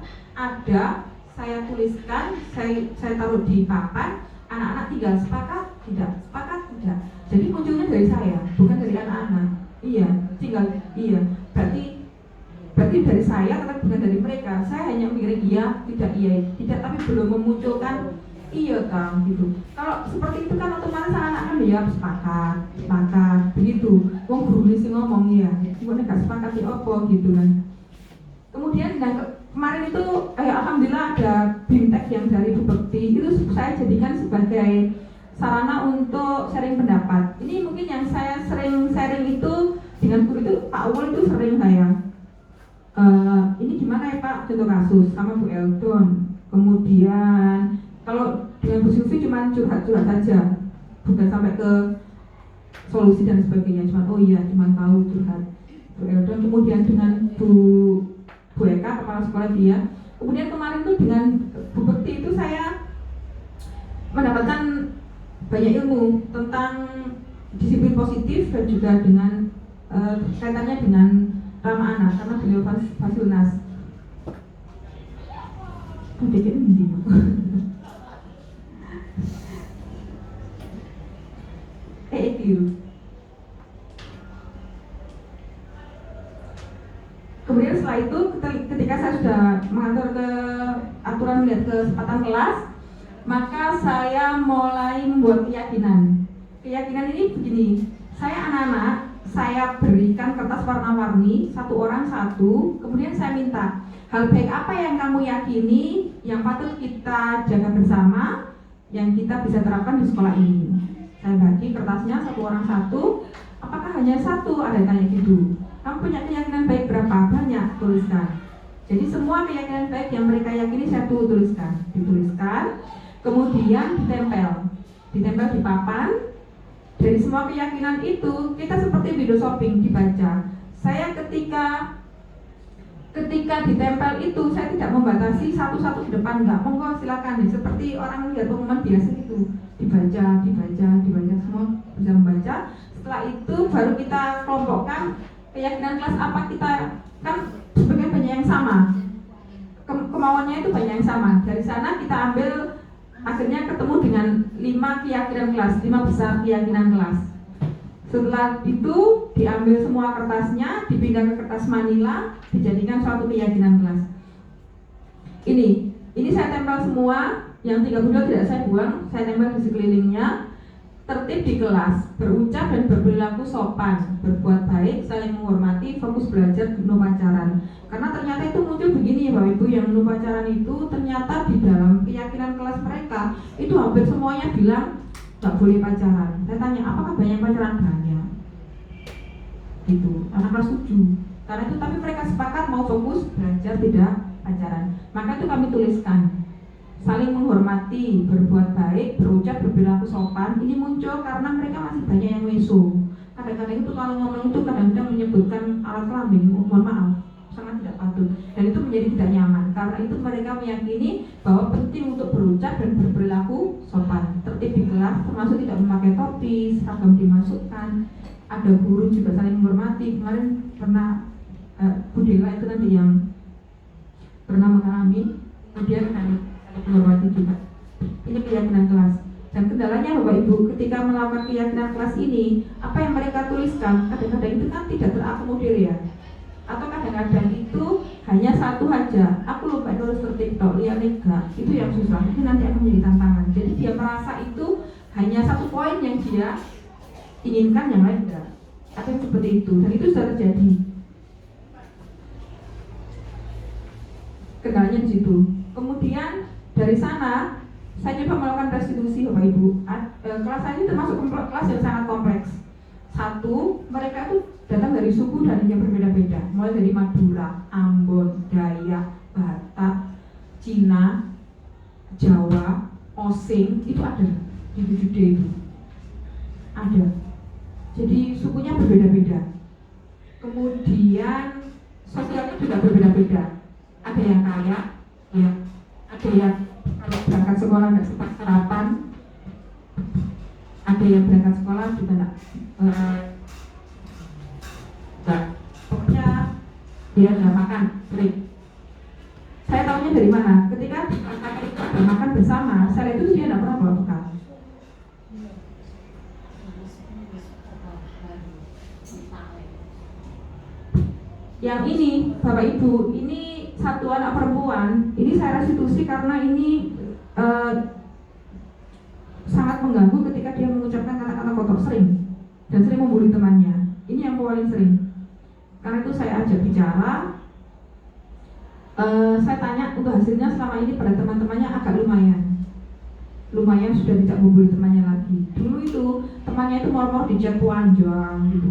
A: tuliskan, saya taruh di papan, anak-anak tinggal sepakat tidak. Jadi munculnya dari saya, bukan dari anak-anak. Iya, berarti dari saya, tetapi bukan dari mereka. Saya hanya mikir iya, tidak, tapi belum memunculkan iya Kang gitu. Kalau seperti itu kan otomatis anak-anak kan ya sepakat begitu. Wong guru sing ngomong ya, gue gak sepakat di opo gitu kan. Kemudian kemarin itu alhamdulillah ada BIMTEK yang dari Bupekti, itu saya jadikan sebagai sarana untuk sharing pendapat. Ini mungkin yang saya sering sharing itu dengan guru itu Pak Uwul itu sering saya. Ini gimana ya Pak, contoh kasus sama Bu Eldon. Kemudian kalau dengan Bu Sylvie cuma curhat-curhat saja, bukan sampai ke solusi dan sebagainya, cuma tahu curhat Bu Eldon. Kemudian dengan Bu Eka, kepala sekolah dia. Kemudian kemarin tuh dengan Bu Bekti itu saya mendapatkan banyak ilmu tentang disiplin positif dan juga dengan kaitannya dengan ramah anak, karena beliau Fasilnas. Dikit ini itu. Kemudian setelah itu, ketika saya sudah mengatur ke aturan melihat kesempatan kelas, maka saya mulai membuat keyakinan. Keyakinan ini begini, saya anak-anak, saya berikan kertas warna-warni, satu orang satu, kemudian saya minta, hal baik apa yang kamu yakini, yang patut kita jaga bersama, yang kita bisa terapkan di sekolah ini. Saya bagi kertasnya satu orang satu, apakah hanya satu, ada yang tanya gitu. Kamu punya keyakinan baik berapa? Banyak, tuliskan. Jadi semua keyakinan baik yang mereka yakini saya dituliskan, kemudian ditempel di papan. Dari semua keyakinan itu kita seperti window shopping, dibaca. Saya ketika ditempel itu saya tidak membatasi satu-satu di depan, enggak, monggo silakan. Seperti orang lihat pengumuman biasa itu, dibaca, semua bisa membaca. Setelah itu baru kita kelompokkan keyakinan kelas apa kita, kan sebenarnya banyak yang sama, kemauannya itu banyak yang sama. Dari sana kita ambil, akhirnya ketemu dengan 5 keyakinan kelas, 5 besar keyakinan kelas. Setelah itu diambil semua kertasnya, dipindah ke kertas manila, dijadikan suatu keyakinan kelas. Ini saya tempel semua, yang 32 tidak saya buang, saya tempel di sekelilingnya. Tertib di kelas, berucap dan berperilaku sopan, berbuat baik, saling menghormati, fokus belajar, penuh pacaran. Karena ternyata itu muncul begini ya Bapak Ibu, yang penuh pacaran itu ternyata di dalam keyakinan kelas mereka itu hampir semuanya bilang gak boleh pacaran. Saya tanya, apakah banyak pacaran? Banyak. Gitu, anak kelas 7. Karena itu tapi mereka sepakat mau fokus belajar, tidak pacaran. Maka itu kami tuliskan. Saling menghormati, berbuat baik, berucap, berperilaku sopan. Ini muncul karena mereka masih banyak yang meso. Kadang-kadang itu kalau ngomong itu kadang-kadang menyebutkan alat kelamin, mohon maaf, sangat tidak patut. Dan itu menjadi tidak nyaman. Karena itu mereka meyakini bahwa penting untuk berucap dan berperilaku sopan. Tertib di kelas, termasuk tidak memakai topi, seragam dimasukkan. Ada guru juga saling menghormati. Kemarin pernah Bu Dela itu nanti yang pernah mengalami, kemudian menghormati juga. Ini keyakinan kelas. Dan kendalanya Bapak Ibu, ketika melakukan keyakinan kelas ini, apa yang mereka tuliskan kadang-kadang itu kan tidak terakomodir ya. atau kadang-kadang itu hanya satu aja, aku lupa nulis TikTok, lihat enggak, itu yang susah, itu nanti akan menjadi tantangan. Jadi dia merasa itu hanya satu poin yang dia inginkan, yang lain enggak, atau yang seperti itu, dan itu sudah terjadi. Kendalanya di situ. Kemudian dari sana saya coba melakukan restitusi, Bapak Ibu. Kelas saya ini termasuk kelas yang sangat kompleks. Satu, mereka itu datang dari suku dan yang berbeda-beda, mulai dari Madura, Ambon, Dayak, Batak, Cina, Jawa, Osing, itu ada di 7D itu. Ada. Jadi sukunya berbeda-beda. Kemudian sosialnya juga berbeda-beda. Ada yang kaya, ya, ada yang kalau berangkat sekolah nggak sempat sarapan, ada yang berangkat sekolah juga nggak, pokoknya dia nggak makan, break. Saya tahunya dari mana? Ketika kita makan bersama, saya itu dia nggak pernah bawa bekal. Yang ini, Bapak Ibu, ini satu anak perempuan, ini saya restitusi karena ini sangat mengganggu ketika dia mengucapkan kata-kata kotor sering dan sering membuli temannya. Ini yang paling sering. Karena itu saya ajak bicara, saya tanya untuk hasilnya selama ini pada teman-temannya agak lumayan sudah tidak membuli temannya lagi. Dulu itu temannya itu mor-mor dijak panjang gitu,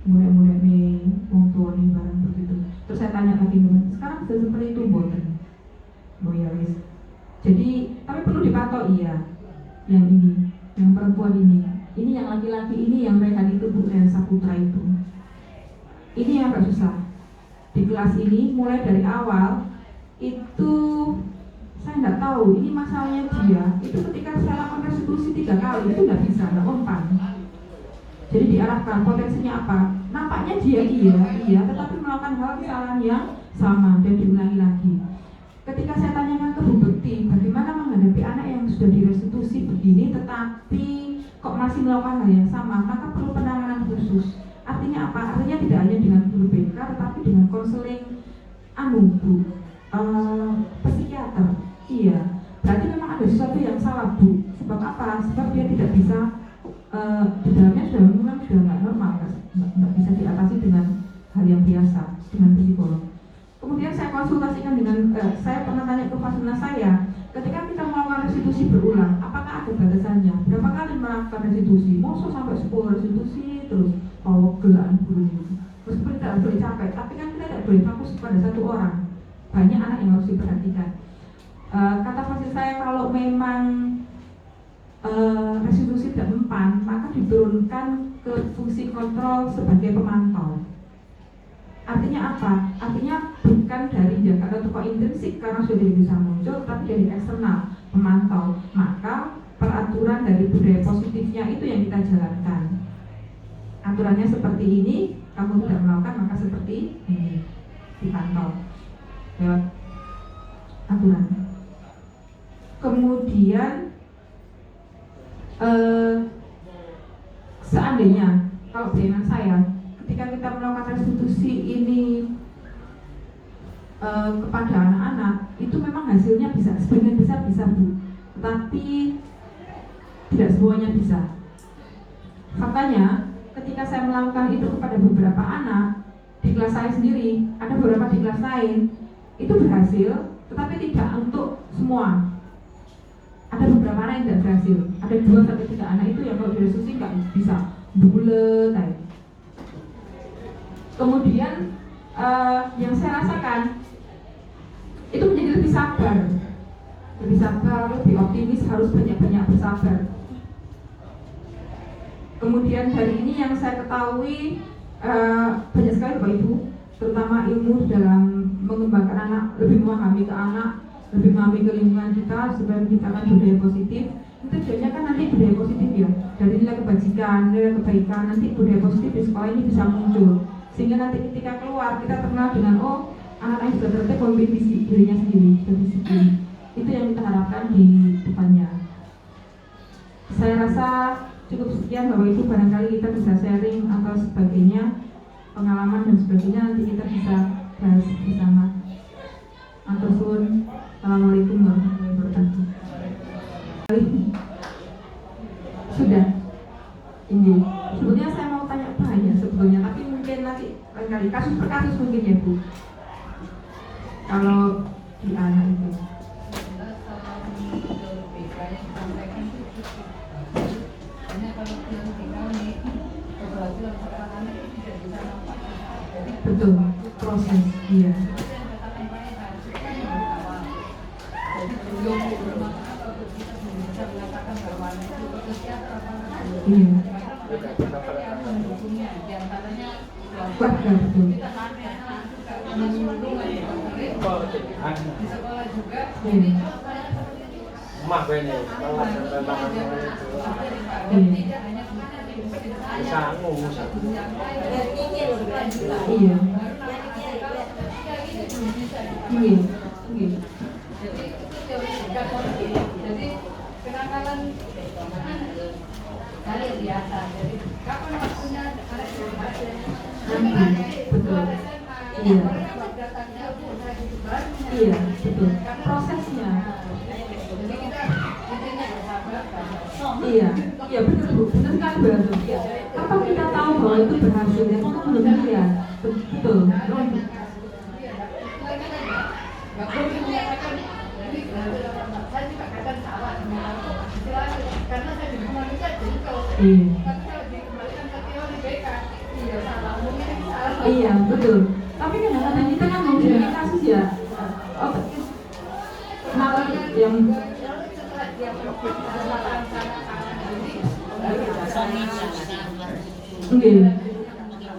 A: mulai nih wong tua nih barang begitu. Terus saya tanya lagi, sekarang sudah seperti itu boten? Oh ya wis. Jadi tapi perlu dipantau, iya. Yang ini, yang perempuan ini yang laki-laki ini, yang Rehan itu, Bu Rehan Saputra itu. Ini yang agak susah. Di kelas ini mulai dari awal itu saya nggak tahu ini masalahnya dia. Itu ketika saya lakukan restitusi 3 kali itu nggak bisa, nggak mempan. Jadi diarahkan potensinya apa? Nampaknya dia iya, tetapi melakukan hal kesalahan yang sama dan diulangi lagi. Ketika saya tanyakan ke Bu Bekti, bagaimana menghadapi anak yang sudah direstitusi begini tetapi kok masih melakukan hal yang sama, maka perlu penanganan khusus. Artinya apa? Artinya tidak hanya dengan guru BK tetapi dengan konseling psikiater. Iya, berarti memang ada sesuatu yang salah, Bu. Sebab apa? Sebab dia tidak bisa di dalamnya sudah nggak normal, nggak bisa diatasi dengan hal yang biasa, dengan psikolog. Kemudian saya konsultasikan dengan, saya pernah tanya ke fasilitas saya, ketika kita melakukan restitusi berulang, apakah ada batasannya? Berapa kali melakukan restitusi? Masa sampai 10 restitusi terus gelaan guru itu. Meskipun tidak boleh capek, tapi kan kita tidak boleh fokus pada satu orang. Banyak anak yang harus diperhatikan. Kata fasilitas saya, kalau memang restitusi tidak mempan, maka diturunkan ke fungsi kontrol sebagai pemantau. Artinya apa? Artinya bukan dari jaga atau intrinsik karena sudah tidak bisa muncul, tapi dari eksternal pemantau. Maka peraturan dari budaya positifnya itu yang kita jalankan. Aturannya seperti ini, kamu tidak melakukan maka seperti ini, dipantau lewat aturan. Kemudian seandainya kalau dengan saya, ketika kita melakukan restitusi ini kepada anak-anak, itu memang hasilnya bisa, sebagian besar bisa, Bu, tetapi tidak semuanya bisa. Faktanya, ketika saya melakukan itu kepada beberapa anak di kelas saya sendiri, ada beberapa di kelas lain itu berhasil, tetapi tidak untuk semua. Ada beberapa anak yang tidak berhasil. Ada 2-3 anak itu yang kalau direstitusi nggak bisa bulet. Kemudian yang saya rasakan itu menjadi lebih sabar, lebih optimis, harus banyak-banyak bersabar. Kemudian dari ini yang saya ketahui banyak sekali Bapak Ibu, terutama ilmu dalam mengembangkan anak, lebih memahami ke anak, lebih memahami ke lingkungan kita supaya menciptakan budaya positif. Itu tujuannya kan nanti budaya positif ya, dari nilai kebajikan, nilai kebaikan, nanti budaya positif di sekolah ini bisa muncul. Sehingga nanti ketika keluar kita terkenal dengan anak-anak yang sudah tertib memimpin dirinya sendiri, berdisiplin. Itu yang kita harapkan di depannya. Saya rasa cukup sekian Bapak Ibu, barangkali kita bisa sharing atau sebagainya. pengalaman dan sebagainya nanti kita bisa bahas bersama. Matur suwun. Assalamualaikum warahmatullahi wabarakatuh. Sudah. Ini sebetulnya saya mau tanya banyak sebetulnya, tapi mungkin nanti lain kali kasus per kasus mungkin ya Bu. Kalau di anak itu. Betul, proses, iya. Iya. Warga betul. Iya.
C: Mak ini, bisa ngomong.
A: Iya. Iya. Iya.
D: Jadi kenakalan kali biasa. Jadi kapan waktunya
A: Betul. Iya. Iya, betul. Prosesnya. Iya, iya benar Bu, benar sekali Bu. Iya. Kapan kita tahu bahwa itu berhasil? Ya, kita belum lihat. Betul.
D: karena saya di manusia jadi kalau dikembalikan ke teori BK salah mungkin salah.
A: Iya, betul. Tapi kadang-kadang kita kan menghadapi kasus ya. Kenapa yang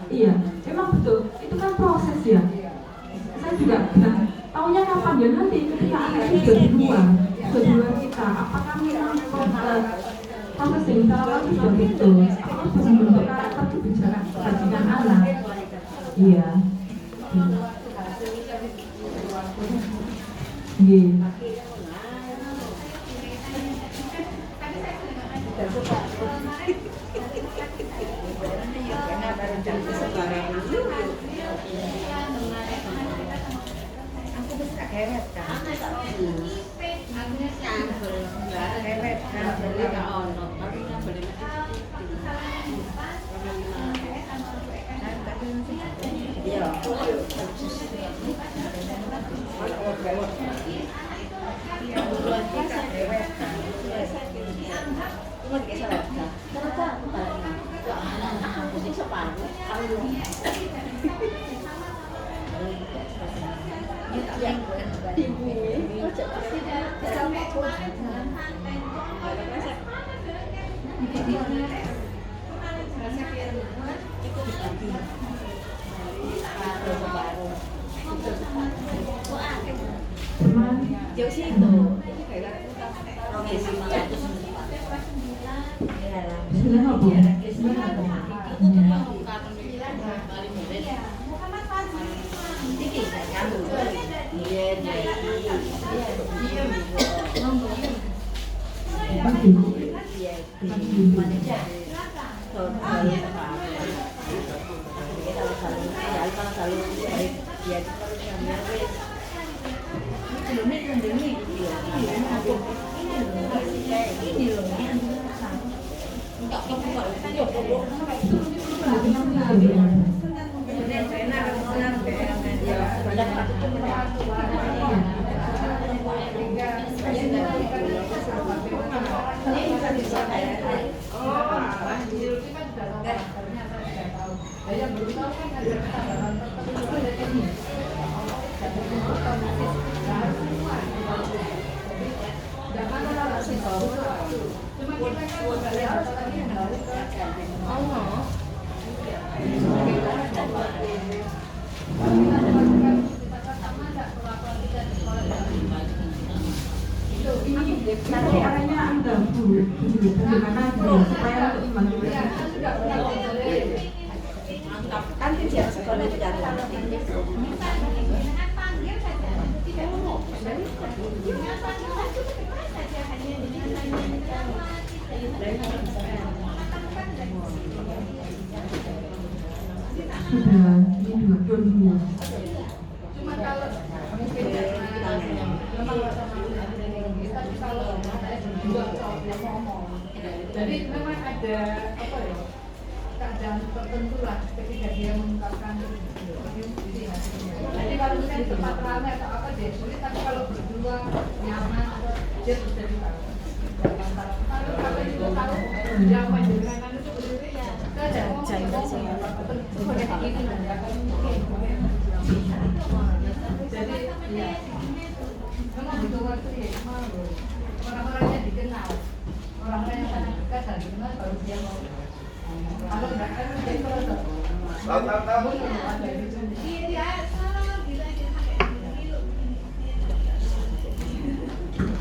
A: iya, memang betul. Itu kan proses ya. Saya juga bilang, taunya kapan ya nanti ketika anak itu sudah di luar kita. Apakah memang proses yang kita lakukan sudah betul? Apakah sudah membentuk karakter kebijakan anak? Iya. Iya.
E: Jauh sih itu.
A: Bismillah Bu. Nanti arahnya anda Bu, bagaimana supaya
E: Kan dia sekolah di dalam.
A: Sudah ini dua.
D: Cuma kalau mungkin karena memang tapi kalau saya berdua yang ngomong, jadi memang ada apa ya, keadaan tertentu lah ketika dia mengungkapkan jadi kalau misalnya tempat ramai atau apa dia sulit, tapi kalau berdua nyaman dia bisa ditahu. Kalau itu tahu yang menjelaskan itu berdiri ya ada ngomong begini nggak akan mungkin. Jadi ya memang butuh waktu ya, orang-orangnya dikenal, orang-orang yang sangat dekat dan dikenal baru dia mau. Kalau enggak kan dia terus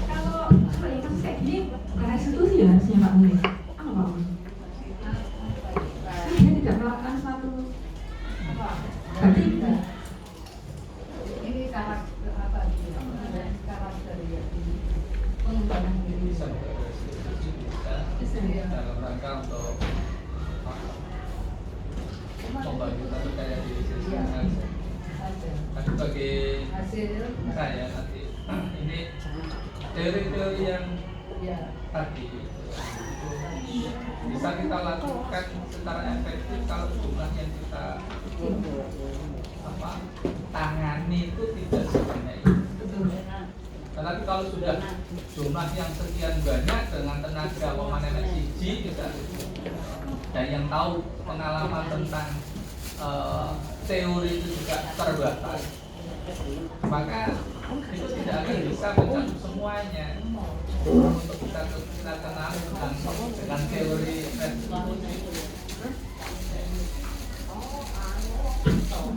A: Kalau kasus kayak gini bukan restitusi ya harusnya Pak Mulya. Apa Pak Mulya? Dia tidak melakukan suatu berarti
D: ini karakter apa dia? Karakter dia pengembangan diri.
B: Bisa dalam rangka untuk membantu kayak diri sendiri. Tapi bagi
D: Hasil
B: saya nanti ini teori-teori yang
D: ya
B: tadi bisa kita lakukan secara efektif kalau jumlah yang kita tangani itu tidak sebanyak itu. Tetapi kalau sudah jumlah yang sekian banyak dengan tenaga memanen siji dan yang tahu pengalaman tentang teori itu juga terbatas, maka itu tidak akan bisa mencakup semuanya. Untuk kita kenal dengan teori restitusi,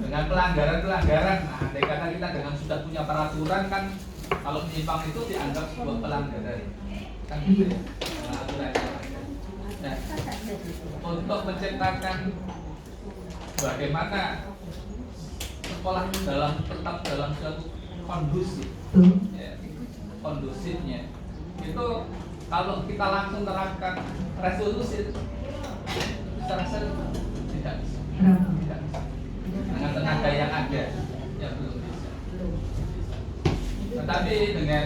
B: dengan pelanggaran-pelanggaran. Nah, andai kata kita dengan sudah punya peraturan kan, kalau menyimpang itu dianggap sebuah pelanggaran, kan gitu ya. Nah, untuk menciptakan bagaimana sekolah tetap dalam suatu kondusif, ya, kondusifnya itu kalau kita langsung terapkan resolusi secara tidak bisa, dengan tenaga yang ada ya belum bisa. Tetapi dengan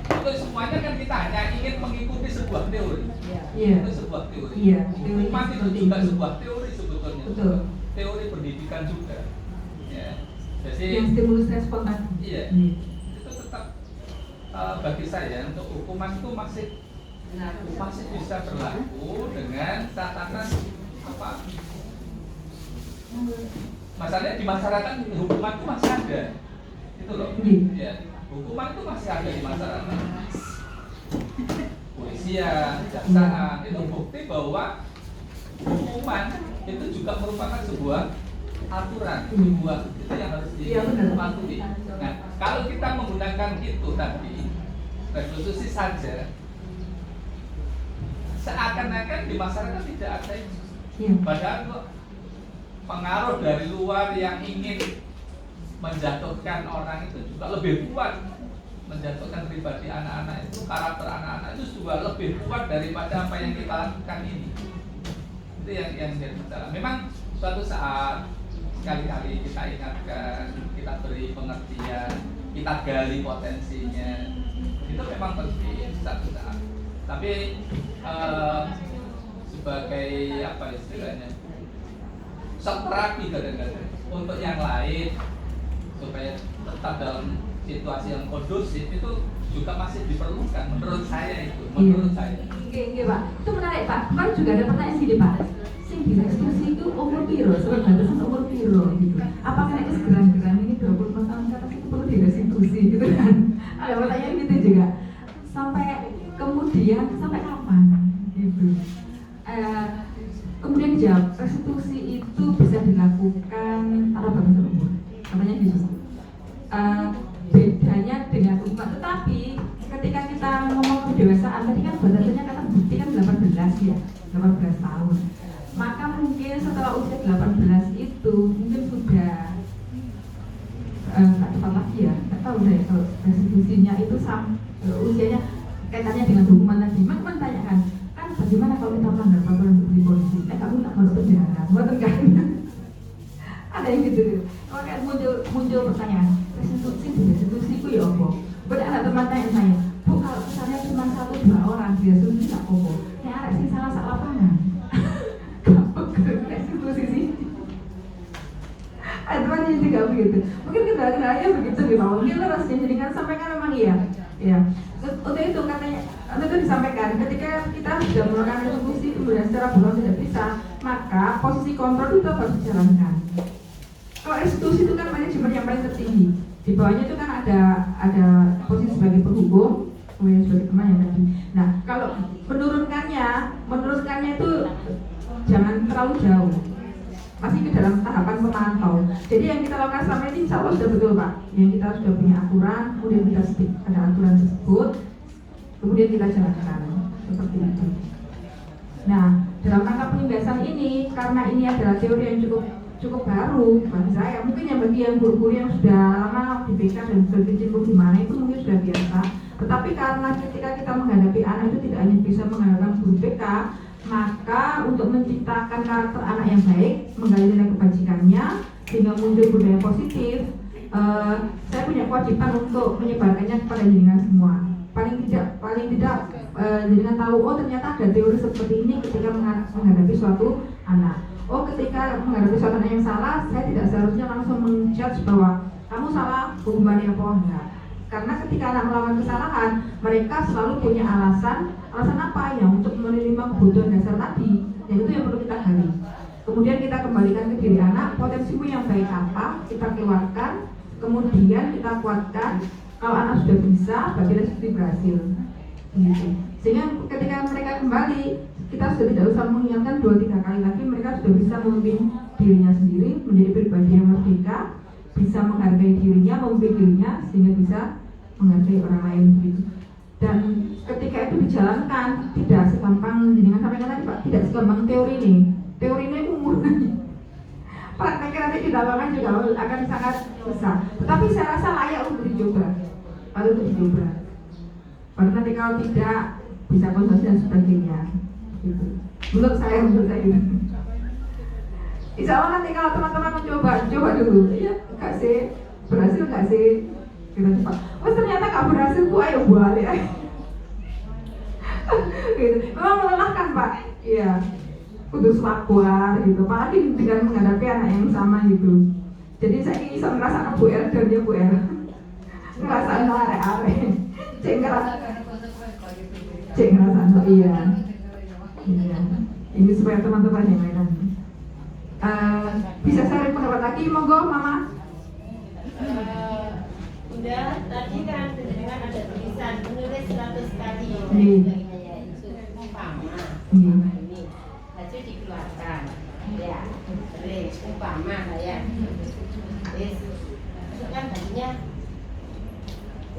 B: itu semuanya kan kita hanya ingin mengikuti sebuah teori. Itu sebuah teori. Hukuman itu juga sebuah teori sebetulnya.
A: Betul.
B: Teori pendidikan juga. Ya. Jadi
A: yang stimulus respon tadi.
B: Iya. Itu tetap bagi saya untuk hukuman itu masih bisa berlaku dengan catatan apa? Masalahnya di masyarakat hukuman itu masih ada. Itu loh. Ya. Hukuman itu masih ada di masyarakat. Polisian, kejaksaan itu bukti bahwa hukuman itu juga merupakan sebuah aturan, sebuah itu yang harus dipatuhi. Nah, kalau kita menggunakan itu tadi restitusi saja, seakan-akan di masyarakat tidak ada itu. Padahal pengaruh dari luar yang ingin menjatuhkan orang itu juga lebih kuat, menjatuhkan pribadi anak-anak itu, karakter anak-anak itu juga lebih kuat daripada apa yang kita lakukan ini. Itu yang jadi masalah. Memang suatu saat sekali-kali kita ingatkan, kita beri pengertian, kita gali potensinya, itu memang penting satu saat. Tapi sebagai apa istilahnya, shock terapi kadang-kadang untuk yang lain supaya tetap dalam situasi yang kondusif itu juga masih diperlukan menurut saya itu.
A: Oke, Pak. Itu menarik, Pak. Kan juga ada pertanyaan sini, Pak. Sing direstitusi itu umur piro? Soal batasan umur piro gitu. Apakah itu segera-geran ini 25 tahun ke atas itu perlu direstitusi gitu kan? Ada pertanyaan gitu juga. Sampai kemudian sampai kapan gitu. Kemudian dijawab, restitusi itu bisa dilakukan tanpa batasan umur. Katanya gitu. Bedanya dengan hukuman, tetapi ketika kita ngomong kedewasaan tadi kan batasannya kata bukti kan 18 ya, 18 tahun. Maka mungkin setelah usia 18 itu mungkin sudah nggak tepat lagi ya, nggak tahu deh kalau restitusinya itu usianya kaitannya dengan hukuman tadi. Mak tanyakan kan bagaimana kalau kita melanggar peraturan bukti polisi? Kamu tak masuk penjara, buat kan? yang gitu. Makanya muncul pertanyaan, restitusi itu ya apa? Pada anak teman tanya saya, Bu kalau misalnya cuma 1-2 orang restitusi nggak apa-apa. Yang ada sih salah sak lapangan. Restitusi sih. Aturannya juga begitu. Mungkin kendala-kendalanya begitu di bawah. Mungkin rasanya jadi kan sampaikan memang iya. Ya. Untuk itu katanya, itu disampaikan ketika kita sudah melakukan restitusi kemudian secara bulan tidak bisa, maka posisi kontrol itu harus dijalankan. Kalau restitusi itu kan manajemen yang paling tertinggi. Di bawahnya itu kan ada posisi sebagai penghukum, kemudian sebagai teman yang tadi. Nah, kalau menurunkannya itu jangan terlalu jauh. Masih ke dalam tahapan pemantau. Jadi yang kita lakukan selama ini insya Allah sudah betul Pak. Yang kita sudah punya aturan, kemudian kita ada aturan tersebut, kemudian kita jalankan seperti itu. Nah, dalam rangka penindasan ini, karena ini adalah teori yang cukup baru bagi saya, mungkin yang bagi yang guru-guru yang sudah lama di BK dan berkecimpung di mana itu mungkin sudah biasa. Tetapi karena ketika kita menghadapi anak itu tidak hanya bisa mengandalkan guru BK, maka untuk menciptakan karakter anak yang baik, menggali nilai kebajikannya sehingga muncul budaya positif, saya punya kewajiban untuk menyebarkannya kepada jenengan semua. Paling tidak jenengan tahu, oh ternyata ada teori seperti ini ketika menghadapi suatu anak. Oh ketika menghadapi suatu anak yang salah, saya tidak seharusnya langsung menjudge bahwa kamu salah, hukumannya apa enggak. Karena ketika anak melakukan kesalahan, mereka selalu punya alasan apa ya untuk menerima kebutuhan dasar tadi, yang itu yang perlu kita gali. Kemudian kita kembalikan ke diri anak, potensimu yang baik apa, kita keluarkan, kemudian kita kuatkan. Kalau anak sudah bisa, berarti restitusi berhasil. Gitu. Sehingga ketika mereka kembali, kita sudah tidak usah mengingatkan 2-3 kali lagi, mereka sudah bisa memimpin dirinya sendiri, menjadi pribadi yang merdeka, bisa menghargai dirinya, memimpin dirinya, sehingga bisa menghargai orang lain gitu. Dan ketika itu dijalankan, tidak segampang jenengan sampaikan tadi Pak, tidak segampang teori ini. Teori ini umum. Prakteknya nanti di lapangan juga akan sangat susah. Tetapi saya rasa layak untuk dicoba. Baru nanti kalau tidak bisa konsultasi dan sebagainya. Gitu. Menurut saya gitu. Insya Allah nanti kalau teman-teman mencoba dulu. Iya, enggak sih, berhasil enggak sih? Kita coba. Oh ternyata nggak berhasil, Bu, ayo buat ya. Gitu. Memang melelahkan Pak. Iya. Kudus wakwar gitu. Apalagi dengan menghadapi anak yang sama gitu. Jadi saya bisa ngerasakan Bu R dan dia Bu R. Ngerasain are-are. Cek ngerasain iya. Ini supaya teman-teman yang lain. Bisa share pendapat lagi, monggo Mama.
F: Udah, tadi kan dengan ada tulisan menulis 100 kali. Umpama ini hasil dikeluarkan. Ya, terus umpama saya. Terus kan tadinya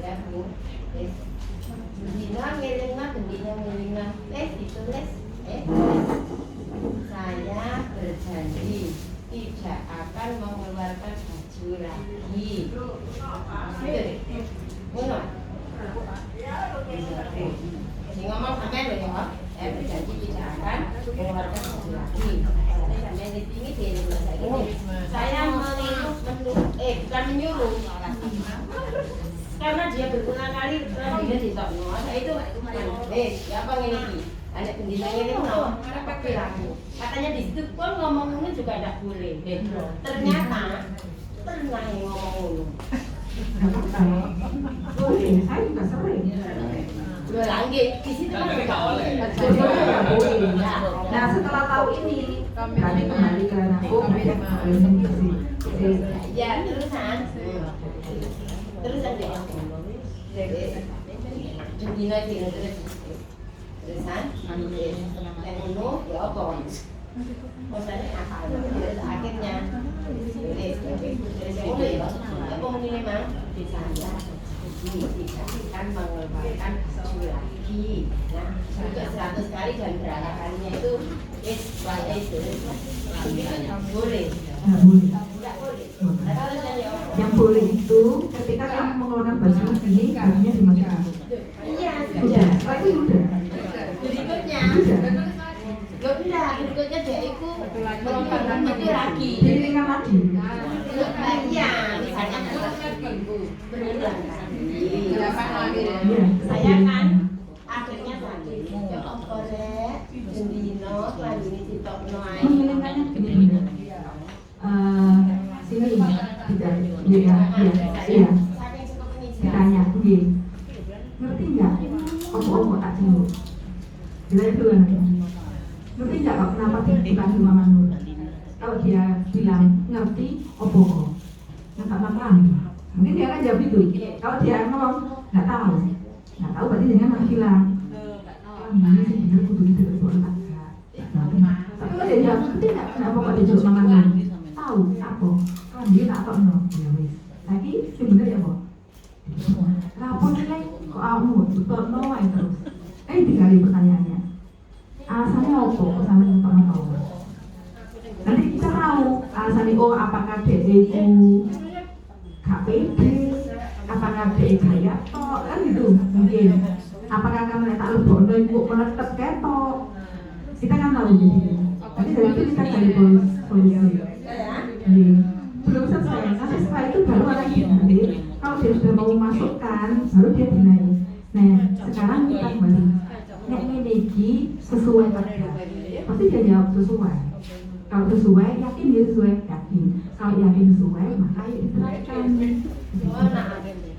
F: ya Bu. Terus gendina ditulis saya berjanji tidak akan mengeluarkan baju lagi. Ngono. Sing ngomong sampean lho ya. Saya berjanji tidak akan mengeluarkan baju lagi. Sampeyan ini dhewe saya bukan menyuruh. Karena dia berulang kali dia ditokno. Saya itu ya apa ngene iki? Anak pendina ini mau katanya di situ pun ngomong ini juga tidak boleh. Ternyata pernah yang ngomong
A: Boleh, saya juga sering.
F: Loh lagi di situ kan
B: nggak boleh.
A: Nah setelah tahu ini, kami kembali ke hukum.
F: ya terusan deh. Pendina itu terusan yang ngono ya apa maksudnya apa akhirnya apa ini memang saya tidak akan mengeluarkan baju lagi. Nah juga 100 kali dan berapa kalinya itu saya itu boleh tidak boleh.
A: Yang boleh itu ketika kamu mengeluarkan baju ini, bajunya dimasukkan.
F: Iya
A: Sudah, setelah itu sudah.
F: berikutnya berikutnya dia itu itu lagi.
A: Diinginkan lagi.
F: Iya, misalnya berulang kali.
A: Iya.
F: Saya kan akhirnya tadi ya apa rek dino lagi ditokno ae.
A: Mengilingannya gini. Sini tidak, iya.
F: Saking cukup ini
A: Ditanya, ngerti nggak? Opo tak jenguk. Bila itu kan, ngerti nggak kok kenapa dibutuhkan Mama Nur? Kalau dia bilang ngerti, opo nggak makan. Mungkin dia akan jawab itu. Kalau dia ngomong nggak tahu berarti dia nggak bilang. Ini sih bener kudu itu betul tak? Tapi kalau dia jawab ngerti nggak? Kenapa kok dia jawab Mama Nur? Tahu apa? Kalau dia tak tahu no. Ya wis. Lagi sebenarnya apa? Lapor nilai kok kamu betul no terus. Dikali pertanyaannya. Alasannya apa kok sampai nonton tahu? Nanti kita tahu alasannya apakah dia itu KPD, apakah dia kaya toh kan gitu mungkin. Apakah kamu tak lebih ibu menetap ketok? Kita kan tahu jadi. Tapi dari itu kita cari solusi. Belum selesai. Nanti setelah itu baru ada nanti. Kalau dia sudah mau masukkan, baru dia dinaik. Nah, sekarang kita kembali. Nek ini sesuai kerja. Pasti dia jawab sesuai. Kalau sesuai, yakin dia sesuai, yakin. Kalau yakin sesuai, maka ya diterapkan.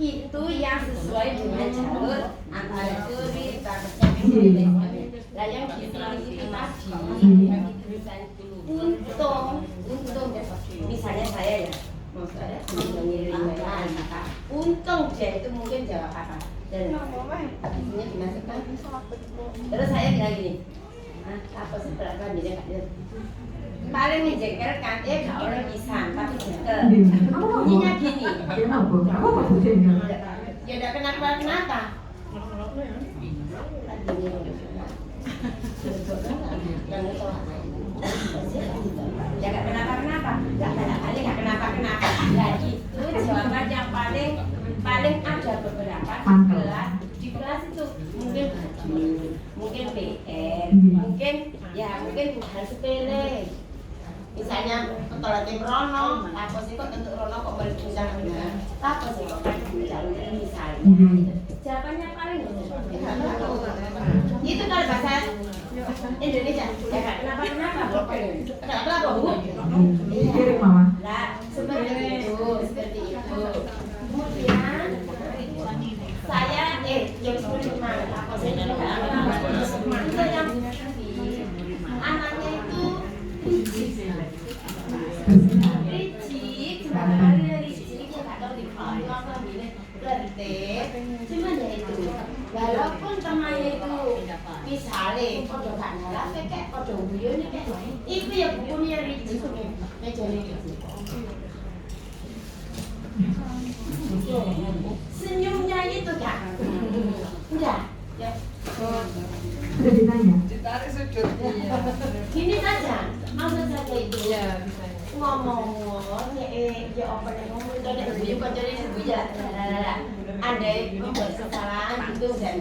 F: Itu yang sesuai dengan jalur antara teori dan praktek. Lah yang itu tadi. Untung misalnya saya ya, maksudnya mengirimkan untung dia itu mungkin jawab apa dan artinya dimasukkan. Terus saya bilang gini, apa sih berapa dia paling menjengkelkan gak orang bisa tapi jengkel bunyinya gini. Ya udah kenapa ya gak kenapa nah itu jawaban yang paling ada beberapa di kelas itu mungkin baju, mungkin PR, mungkin hal sepele. Misalnya kalau tim Rono, apa sih kok untuk Rono kok berbincang dengan apa sih kok berbincang misalnya jawabannya paling itu kalau bahasa Indonesia ya kan kenapa Bu?
A: Kirim Mama.
F: Nah seperti itu kemudian saya jam 10 apa sih itu yang anaknya itu licik sebenarnya licik ya nggak tahu di mana ini tertib cuman ya itu walaupun temannya itu misalnya kode gak ngalah kayak kode guyon kayak itu ya bukunya licik mejanya licik senyumnya itu kan enggak ya
A: Sudah ditanya.
D: Ditarik sudutnya.
F: Gini saja maksud saya itu ngomong ya apa yang ngomong itu ada ibu kancane ibu ya andai membuat kesalahan itu dan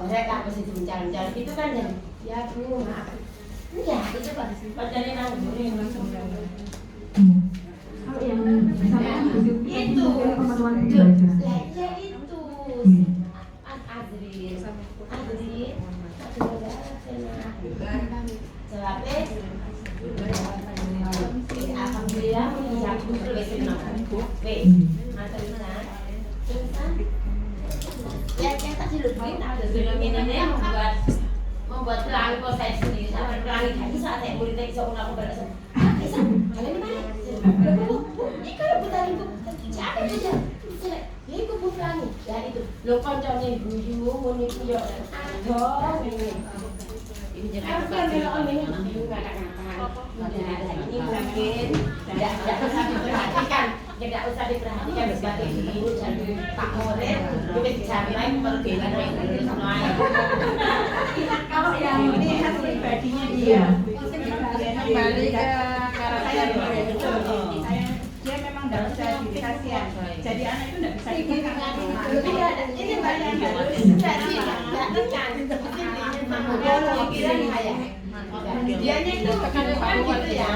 F: mereka pasti bincang-bincang itu kan ya Bu maaf ya itu kan kancane nang
A: Kalau yang misalnya
F: itu
A: pengetahuan belajar.
F: ya itu Adri jawabnya alhamdulillah yang betul senang yang tadi lebih ada ini yang membuat pelangi kok saya sendiri sampai pelangi tadi saat saya muridnya bisa aku berasa bisa kalian mana ini kalau putar ibu siapa putar ibu pelangi ya itu lo koncone guyu muni yo aduh ini jangan ini mungkin tidak usah diperhatikan sebagai ibu jadi Pak Murid boleh dicapai perbedaan yang semua.
E: Kalau yang ini hasil pribadinya dia kembali ke karakter dia memang tidak bisa diri kasihan. Jadi anak itu tidak bisa dikatakan.
F: Ini banyak harus jadi nggak tekan. Pikiran saya Dianya itu kan gitu ya.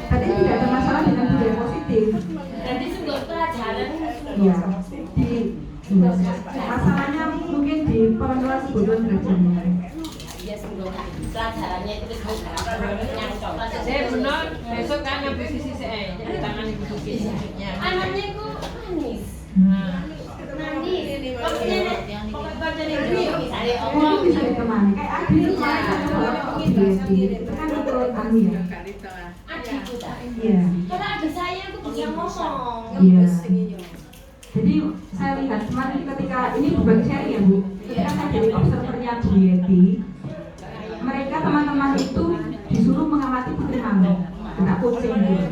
A: Tadi tidak ada masalah dengan budaya positif.
F: Jadi sebuah pelajaran.
A: Iya. Masalahnya mungkin di pengelola sebutan kerjanya.
F: Ya semoga pelajarannya itu yang coklat.
E: Saya benar besok kan yang posisi saya jadi tangan ibu Suki.
F: Anaknya itu manis. Manis. Pokoknya jadi misalnya
A: Mungkin bisa ditemani. Kayak Adi itu kemarin kalau itu kan menurut Adi ya.
F: adikku tadi.
A: Iya.
F: Karena adik saya itu bisa ngomong.
A: Iya. Jadi saya lihat kemarin ketika ini berbagi sharing ya Bu. Ketika saya jadi observernya Bu Yeti, mereka teman-teman itu disuruh mengamati putri malu, tidak kucing gitu.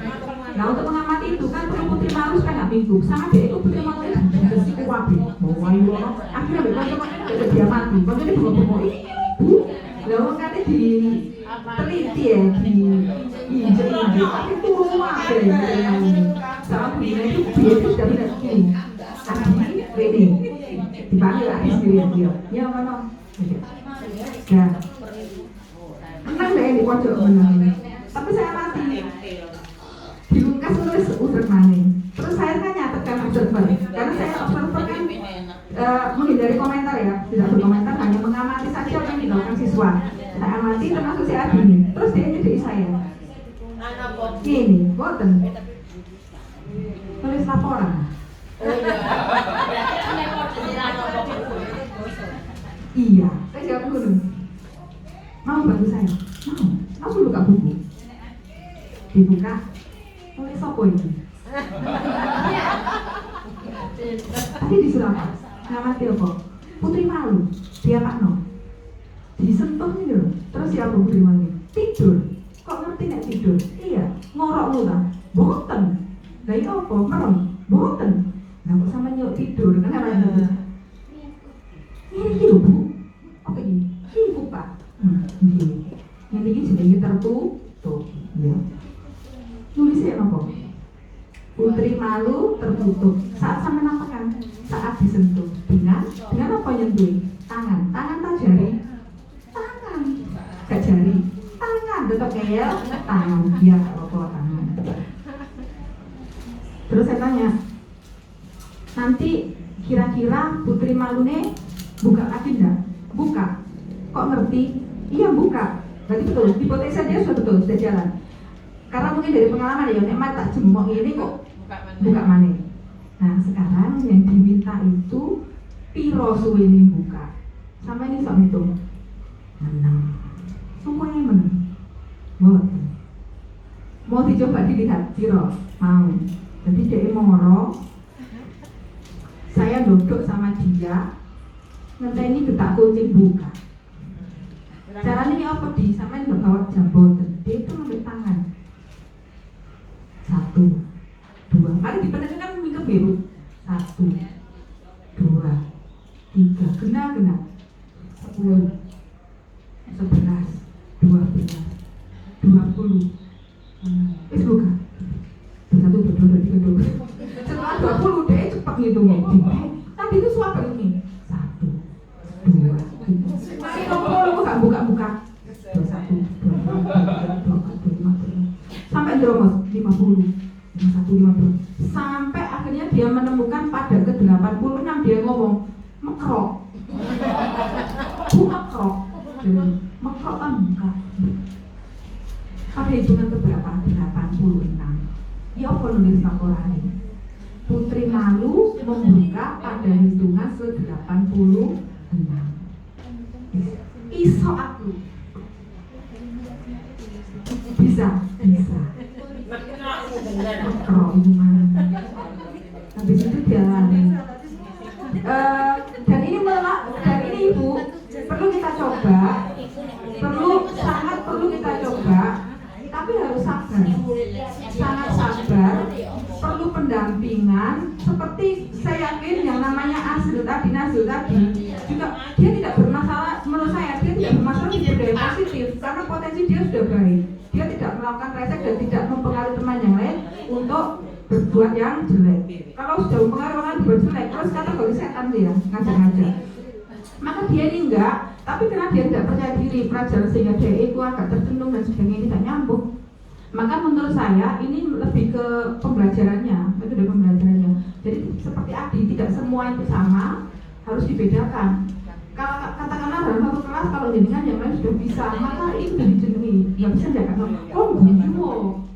A: Nah untuk mengamati itu kan perlu putri malu kan minggu, sama dia itu putri malu itu bersih kuat, mau ayo, akhirnya betul dia mati, makanya dia bawa Bu, lalu katanya di teliti ya di injek, tapi turun aja ya, sama dia itu sudah tidak gini, ini dipanggil lagi sendiri dia, ya mana, ya. Menang deh di pojok menang. Tapi saya mati. Di Lukas nulis user money. Terus saya kan nyatetkan observer. Karena saya observer kan menghindari komentar ya, tidak berkomentar, hanya mengamati saja apa yang dilakukan siswa. Saya amati termasuk si Adi ini. Terus dia nyedeki saya. Ini, boten. Tulis laporan. Iya, saya jawab dulu. Mau bantu saya? Mau. Langsung buka buku. Dibuka. Tulis apa ini? Tadi disuruh apa? Ngamati apa? Putri malu. Dia Pak No. Disentuh nih loh. Terus siapa putri malu? Tidur. Kok ngerti nek tidur? Iya. Ngorok lu lah. Boten. Lah ini apa? Merem. Boten. Nah kok sama nyok tidur? Kenapa ini? Ini loh Bu. Apa ini? Ini Pak. Yang ini jenenge tertutup, ya. Nulisnya apa? Putri malu tertutup. Saat sampai nampakan, saat disentuh dengan apa nyentuh? Tangan tak jari, tangan, gak jari, tangan tetap kayak tangan, ya apa tangan. Terus saya tanya, nanti kira-kira putri malune buka kaki enggak? Buka. Kok ngerti? Iya buka. Berarti betul, hipotesa dia sudah betul, sudah jalan. Karena mungkin dari pengalaman ya, nek tak jemok ini kok buka mana. Nah sekarang yang diminta itu piro suwene buka. Sampai ini sok hitung. 6. Semuanya menang. Mau dicoba dilihat piro? Mau. Jadi dia moro. Saya duduk sama dia. Ngenteni getak kunci buka. Caranya ini apa di sampai nggak bawa jamboten, dia itu ambil tangan 1, 2, mari dipenekan kan minggu biru 1, 2, 3, genap 10, 11, 12, 20, wis buka 21, 22, 23, 24. Setelah 20 dia cepat ngitungnya. Tadi itu suapa ini 1, 2, 3. Masih ngobrol kok buka-buka 21, 22, 23, 24, 25 sampai terus 50, 51, 50 sampai akhirnya dia menemukan pada ke 86 dia ngomong mekrok bu mekrok mekrok kan buka pada hitungan keberapa 86 ya apa nulis laporan ini putri malu membuka pada hitungan ke 86 iso aku bisa makro ini mana habis itu jalan dan ini Ibu perlu kita coba sangat perlu kita coba tapi harus sabar sangat sabar perlu pendampingan seperti saya yakin yang namanya Nazil tadi juga dia tidak bermasalah menurut saya dia tidak bermasalah di budaya positif karena potensi dia sudah baik dia tidak melakukan resek dan tidak mempengaruhi teman yang lain untuk berbuat yang jelek Kalau sudah mempengaruhi orang berbuat jelek, terus kategori setan dia ngajar-ngajar. Maka dia ini enggak, tapi karena dia tidak percaya diri pelajaran sehingga dia itu agak tercenung dan sebagainya tidak nyambung. Maka menurut saya ini lebih ke pembelajarannya, metode pembelajarannya. Jadi seperti Adi, tidak semua itu sama, harus dibedakan. Kalau katakanlah dalam satu kelas kalau jenengan yang lain sudah bisa, maka itu sudah dijenuhi. Nggak bisa jangan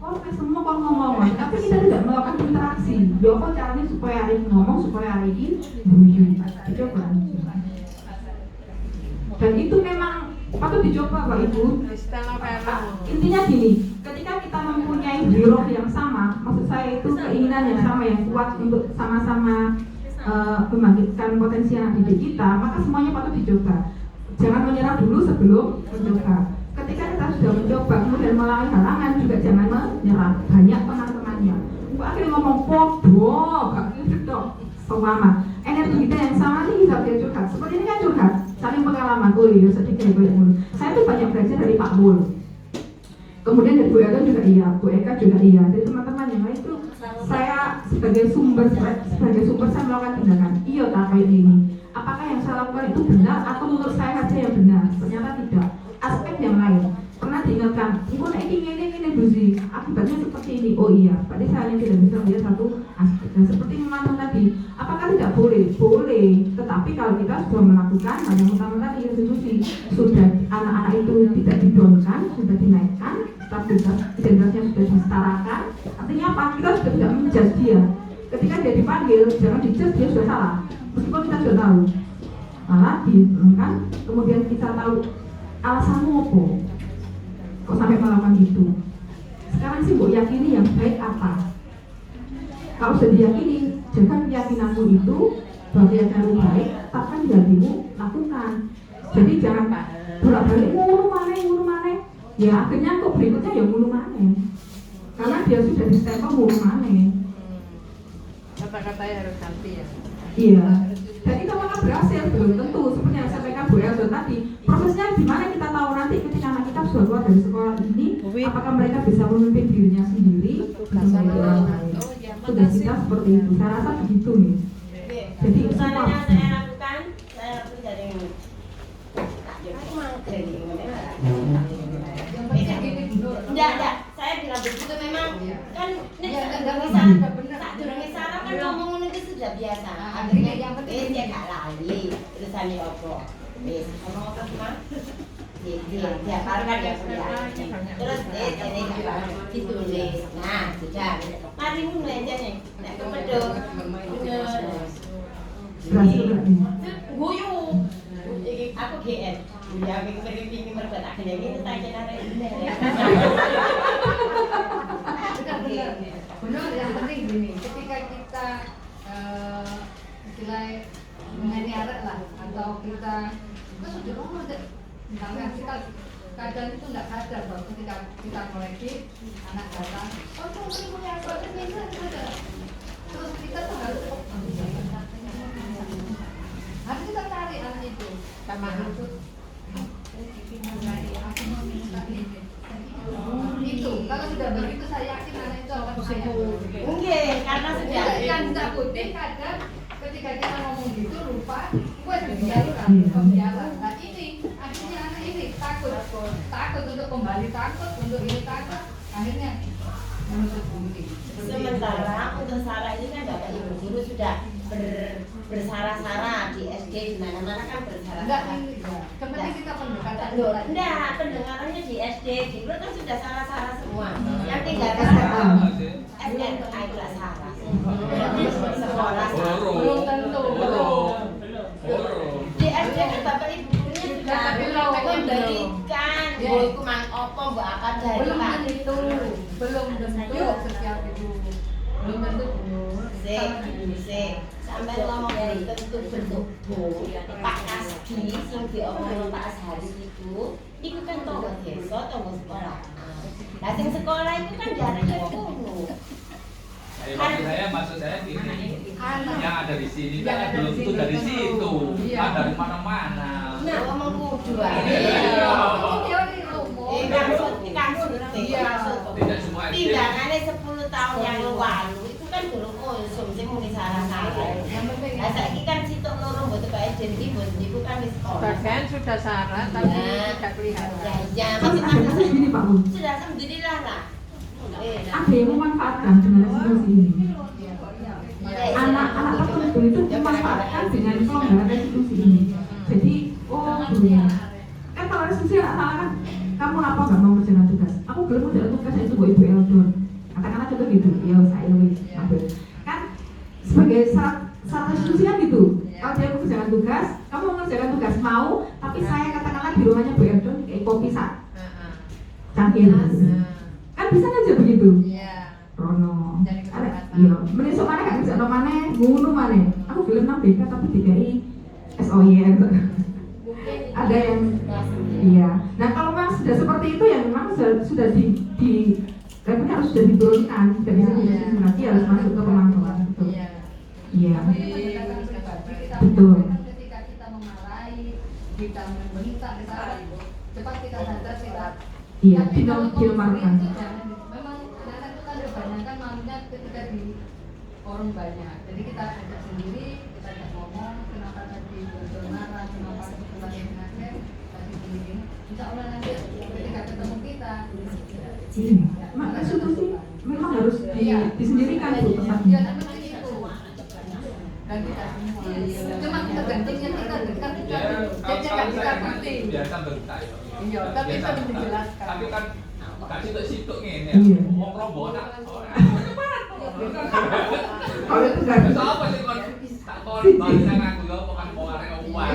A: kok semua kok ngomong, tapi kita tidak melakukan interaksi. Ya apa caranya supaya hari ini ngomong, supaya hari ini guyu. Coba. Dan itu memang patut dicoba Pak Ibu. Intinya gini, ketika kita mempunyai hero yang sama, maksud saya itu keinginan yang sama yang kuat untuk sama-sama membangkitkan potensi anak didik kita, maka semuanya patut dicoba. Jangan menyerah dulu sebelum mencoba. Ketika kita sudah mencoba kemudian melalui halangan juga jangan menyerah. Banyak teman-temannya akhirnya ngomong bodoh, gak gitu dong. Seumpama energi kita yang sama nih bisa dia curhat. Seperti ini kan curhat, saling pengalaman. Oh iya sedikit mulu. Saya tuh banyak belajar dari Pak Mul. Kemudian dari Bu Eka juga iya, Bu Eka juga iya. Dari teman-teman yang lain itu saya sebagai sumber saya melakukan tindakan. Iya tak kayak ini. Apakah yang saya lakukan itu benar atau menurut saya saja yang benar? Ternyata tidak. Aspek yang lain pernah diingatkan. Ibu ini Buzi. Akibatnya seperti ini. Oh iya. Berarti saya yang tidak bisa melihat satu aspek. Dan seperti memandang tadi, apakah tidak boleh? Boleh. Tetapi kalau kita sudah melakukan hal yang utama tadi institusi sudah anak-anak itu tidak didonkan, sudah dinaikkan, stabilitas identitasnya sudah disetarakan. Artinya apa? Kita sudah tidak menjudge dia. Ketika dia dipanggil, jangan dijudge dia sudah salah. Meskipun kita sudah tahu. Malah kan kemudian kita tahu alasanmu apa? Kok sampai melakukan itu? Sekarang sih mbok yakini yang baik apa? Kalau sudah diyakini, jangan keyakinanmu itu bahwa yang baik, tetapkan di hatimu, lakukan. Jadi jangan bolak-balik ngulu mana. Ya akhirnya kok berikutnya ya ngulu mana. Karena dia sudah distempel ngulu mana.
D: Kata-katanya harus ganti ya.
A: Iya. Dan itu apakah berhasil? Belum tentu. Seperti yang saya sampaikan Bu Elzo tadi, prosesnya gimana kita tahu nanti ketika anak kita sudah keluar dari sekolah ini, apakah mereka bisa memimpin dirinya sendiri, bisa menjadi orang lain. Tugas kita seperti itu. Saya rasa begitu nih. Jadi
F: Misalnya saya lakukan dari aku mau dari enggak, saya bilang begitu memang kan tak durunge sarah kan ngomong itu sudah biasa. Akhirnya yang penting dia gak lali terusane opo. Wis ngomong apa Mas? Dia parkan ya terus ini ditulis. Nah, sudah. Mari mulai aja nih. Nek kepedho. Guyu. Aku GN. Ya, pengen mergo tak gene tak kenare ini.
D: Benar, yang penting gini, ketika kita istilahnya mengenai alat lah, atau kita sudah ngomong misalnya kita kadang itu nggak sadar bahwa ketika kita koleksi anak datang, oh tuh ini punya apa, terus kita tuh harus kita cari anak itu sama itu itu kalau sudah begitu saya yakin anak itu akan saya
F: mungkin karena sudah
D: yang takutnya kadang ketika kita ngomong gitu lupa pembiaran. Nah ini akhirnya anak ini takut untuk kembali, takut untuk ini, takut akhirnya menutup diri.
F: Sementara untuk Sarah ini kan Bapak Ibu guru sudah bersara-sara di SD di mana-mana kan bersara-sara.
D: Seperti kita pendekatan.
F: Enggak, pendengarannya di SD, di luar kan sudah sara-sara semua. Yang tinggal SD itu lah Sarah. Sekolah
D: belum tentu.
F: Di SD kan Bapak Ibu gurunya sudah memberikan buku mang opo mbak akan dari
D: belum tentu setiap itu belum tentu
F: sampai ngomong dari tentu bentuk bu Pak Kasdi yang diomongin Pak Ashari itu kan tonggo desa, tonggo sekolah. Nah sing sekolah itu kan jaraknya kuno.
B: Maksud saya gini, yang ada di sini kan belum tentu dari situ, dari mana-mana.
F: Nah ngomong kudu maksud tindakannya 10 tahun yang lalu itu kan belum konsum sing salah-salah. Nah, saiki kan sitok loro mboten kaya jenenge mboten niku kan wis
D: Sebagian sudah sarah tapi tidak kelihatan.
F: Ya,
A: Tapi ada begini Pak Bun,
F: sudah alhamdulillah lah.
A: ada yang memanfaatkan dengan restitusi ini. Anak-anak tertentu itu memanfaatkan dengan pelonggaran restitusi ini. Jadi, oh gurunya, kan kalau restitusi nggak salah kan, kamu apa nggak mau mengerjakan tugas? Aku belum mengerjakan tugas itu buat Ibu Eldon. Katakanlah contoh gitu, ya saya wis kan sebagai syarat restitusi kan gitu. Kalau dia mengerjakan tugas, kamu mengerjakan tugas mau, tapi saya katakanlah di rumahnya Bu Eldon kayak kopi sak cangkir. Kan bisa aja begitu. Rono. Iya, menisok mana gak bisa mana, ngunu mana. Aku film 6 BK tapi DKI SOY. Ada yang iya. Nah, kalau memang sudah seperti itu ya memang sudah di levelnya harus sudah diturunkan dari sini nanti harus masuk ke pemantauan. Betul. Iya. Betul.
D: Ketika kita memarahi, kita membentak, cepat kita sadar kita.
A: Iya,
D: Tapi kalau
A: dilemarkan.
D: itu jangan. Memang anak-anak itu kan kebanyakan maunya ketika di forum banyak. Jadi kita ajak sendiri, kita ajak ngomong, kenapa tadi marah, kenapa kita mengajar, tadi begini. Insya Allah nanti ketika ketemu kita.
A: Mak restitusi memang harus disendirikan Bu
D: Iya,
A: tempatnya.
D: tapi itu. Dan kita cuma tergantung yang kita dekat
B: Ya, kalau
D: kita
B: saya
D: ngerti.
B: biasa bertanya.
D: Iya, tapi itu harus dijelaskan.
B: Tapi kan gak situ-situ ngene.
A: Iya.
B: Wong rombongan.
A: Kalau itu nggak
B: Terus
A: bisa.
B: apa sih kon tak kon bahasa ngaku yo pokoke wong arek uang.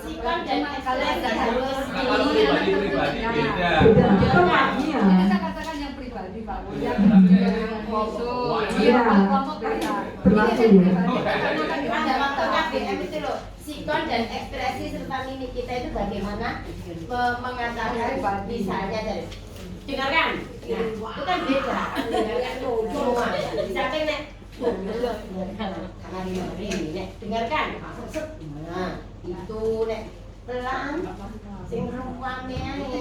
F: Sikon dan ekspresi harus
B: Nah, kalau pribadi-pribadi beda.
A: Beda. Tempatnya.
D: Ini saya katakan yang pribadi Pak. Yang
A: Iya.
D: kelompok beda.
A: Berlaku
D: Ini
A: ya.
D: yang pribadi.
F: ada waktunya BM itu loh. Sikon dan ekspresi serta mimik kita itu bagaimana mengatakan misalnya dari dengarkan. Nah, itu kan beda. Dengarkan semua. Misalkan nek dengarkan. Nah, itu nek pelan sing ruame ae.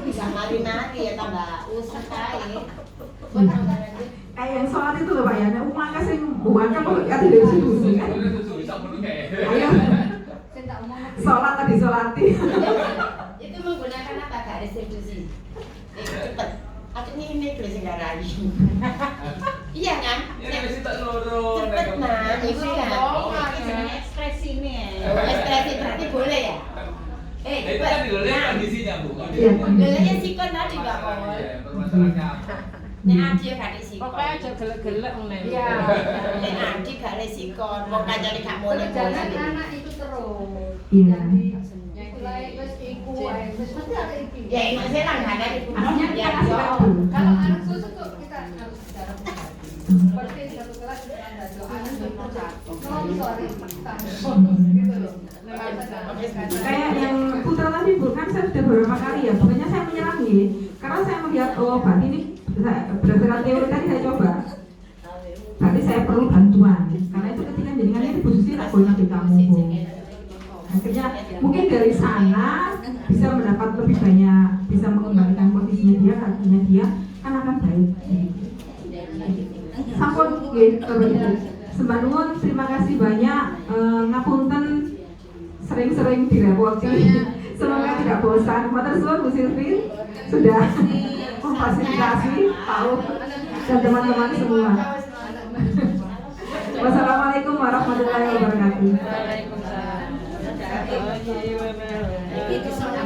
F: Bisa mari-mari ya tambah usah kae.
A: Kayak yang sholat itu loh Pak ya, nek uang kasih bukan kan kok ada dari situ kan. Ayo,
D: Saya tak mau
A: sholat tadi sholati.
F: Itu menggunakan apa gak restitusi? Cepet. Akhirnya ini tulis garai. Iya kan?
B: Ya wis tak loro.
F: Cepet nah, itu kan.
E: Ekspresi ini.
F: Ekspresi berarti boleh ya?
B: Itu kan dilihat kondisinya Bu.
F: Bolehnya sikon tadi Mbak Pol.
B: Permasalahannya apa?
F: Nek Adi gak ada sikon.
E: Pokoknya aja gelek-gelek nih.
D: Iya.
F: Nek Adi gak ada sikon. Wong kancane gak boleh
D: Jangan
F: boleh.
D: anak itu terus.
A: Iya.
D: Jadi yang mulai wis iku wae, wis mesti ada iki.
F: Ya ini saya langganan itu.
A: Artinya
F: Ya,
A: kita kasih
F: yo.
A: tahu.
D: Kalau anak susu tuh kita harus bicara pribadi. Seperti di satu kelas kita ada doa anak berdoa. No sorry, gitu loh.
A: Kayak yang putra tadi Bu, kan saya sudah beberapa kali ya, pokoknya saya menyerah nih, karena saya melihat oh berarti ini berdasarkan teori tadi saya coba, berarti saya perlu bantuan, karena itu ketika jaringannya di posisi tak boleh nabi kamu Bu. Akhirnya mungkin dari sana bisa mendapat lebih banyak, bisa mengembalikan posisinya dia, kakinya dia kan akan baik. Sampun nggih Bapak Ibu. Sembah nuwun, terima kasih banyak. Ngapunten sering-sering direpoti. Semoga tidak bosan. Matur suwun Bu Sylvie sudah memfasilitasi Pak dan teman-teman semua. Wassalamualaikum warahmatullahi wabarakatuh.
E: Waalaikumsalam.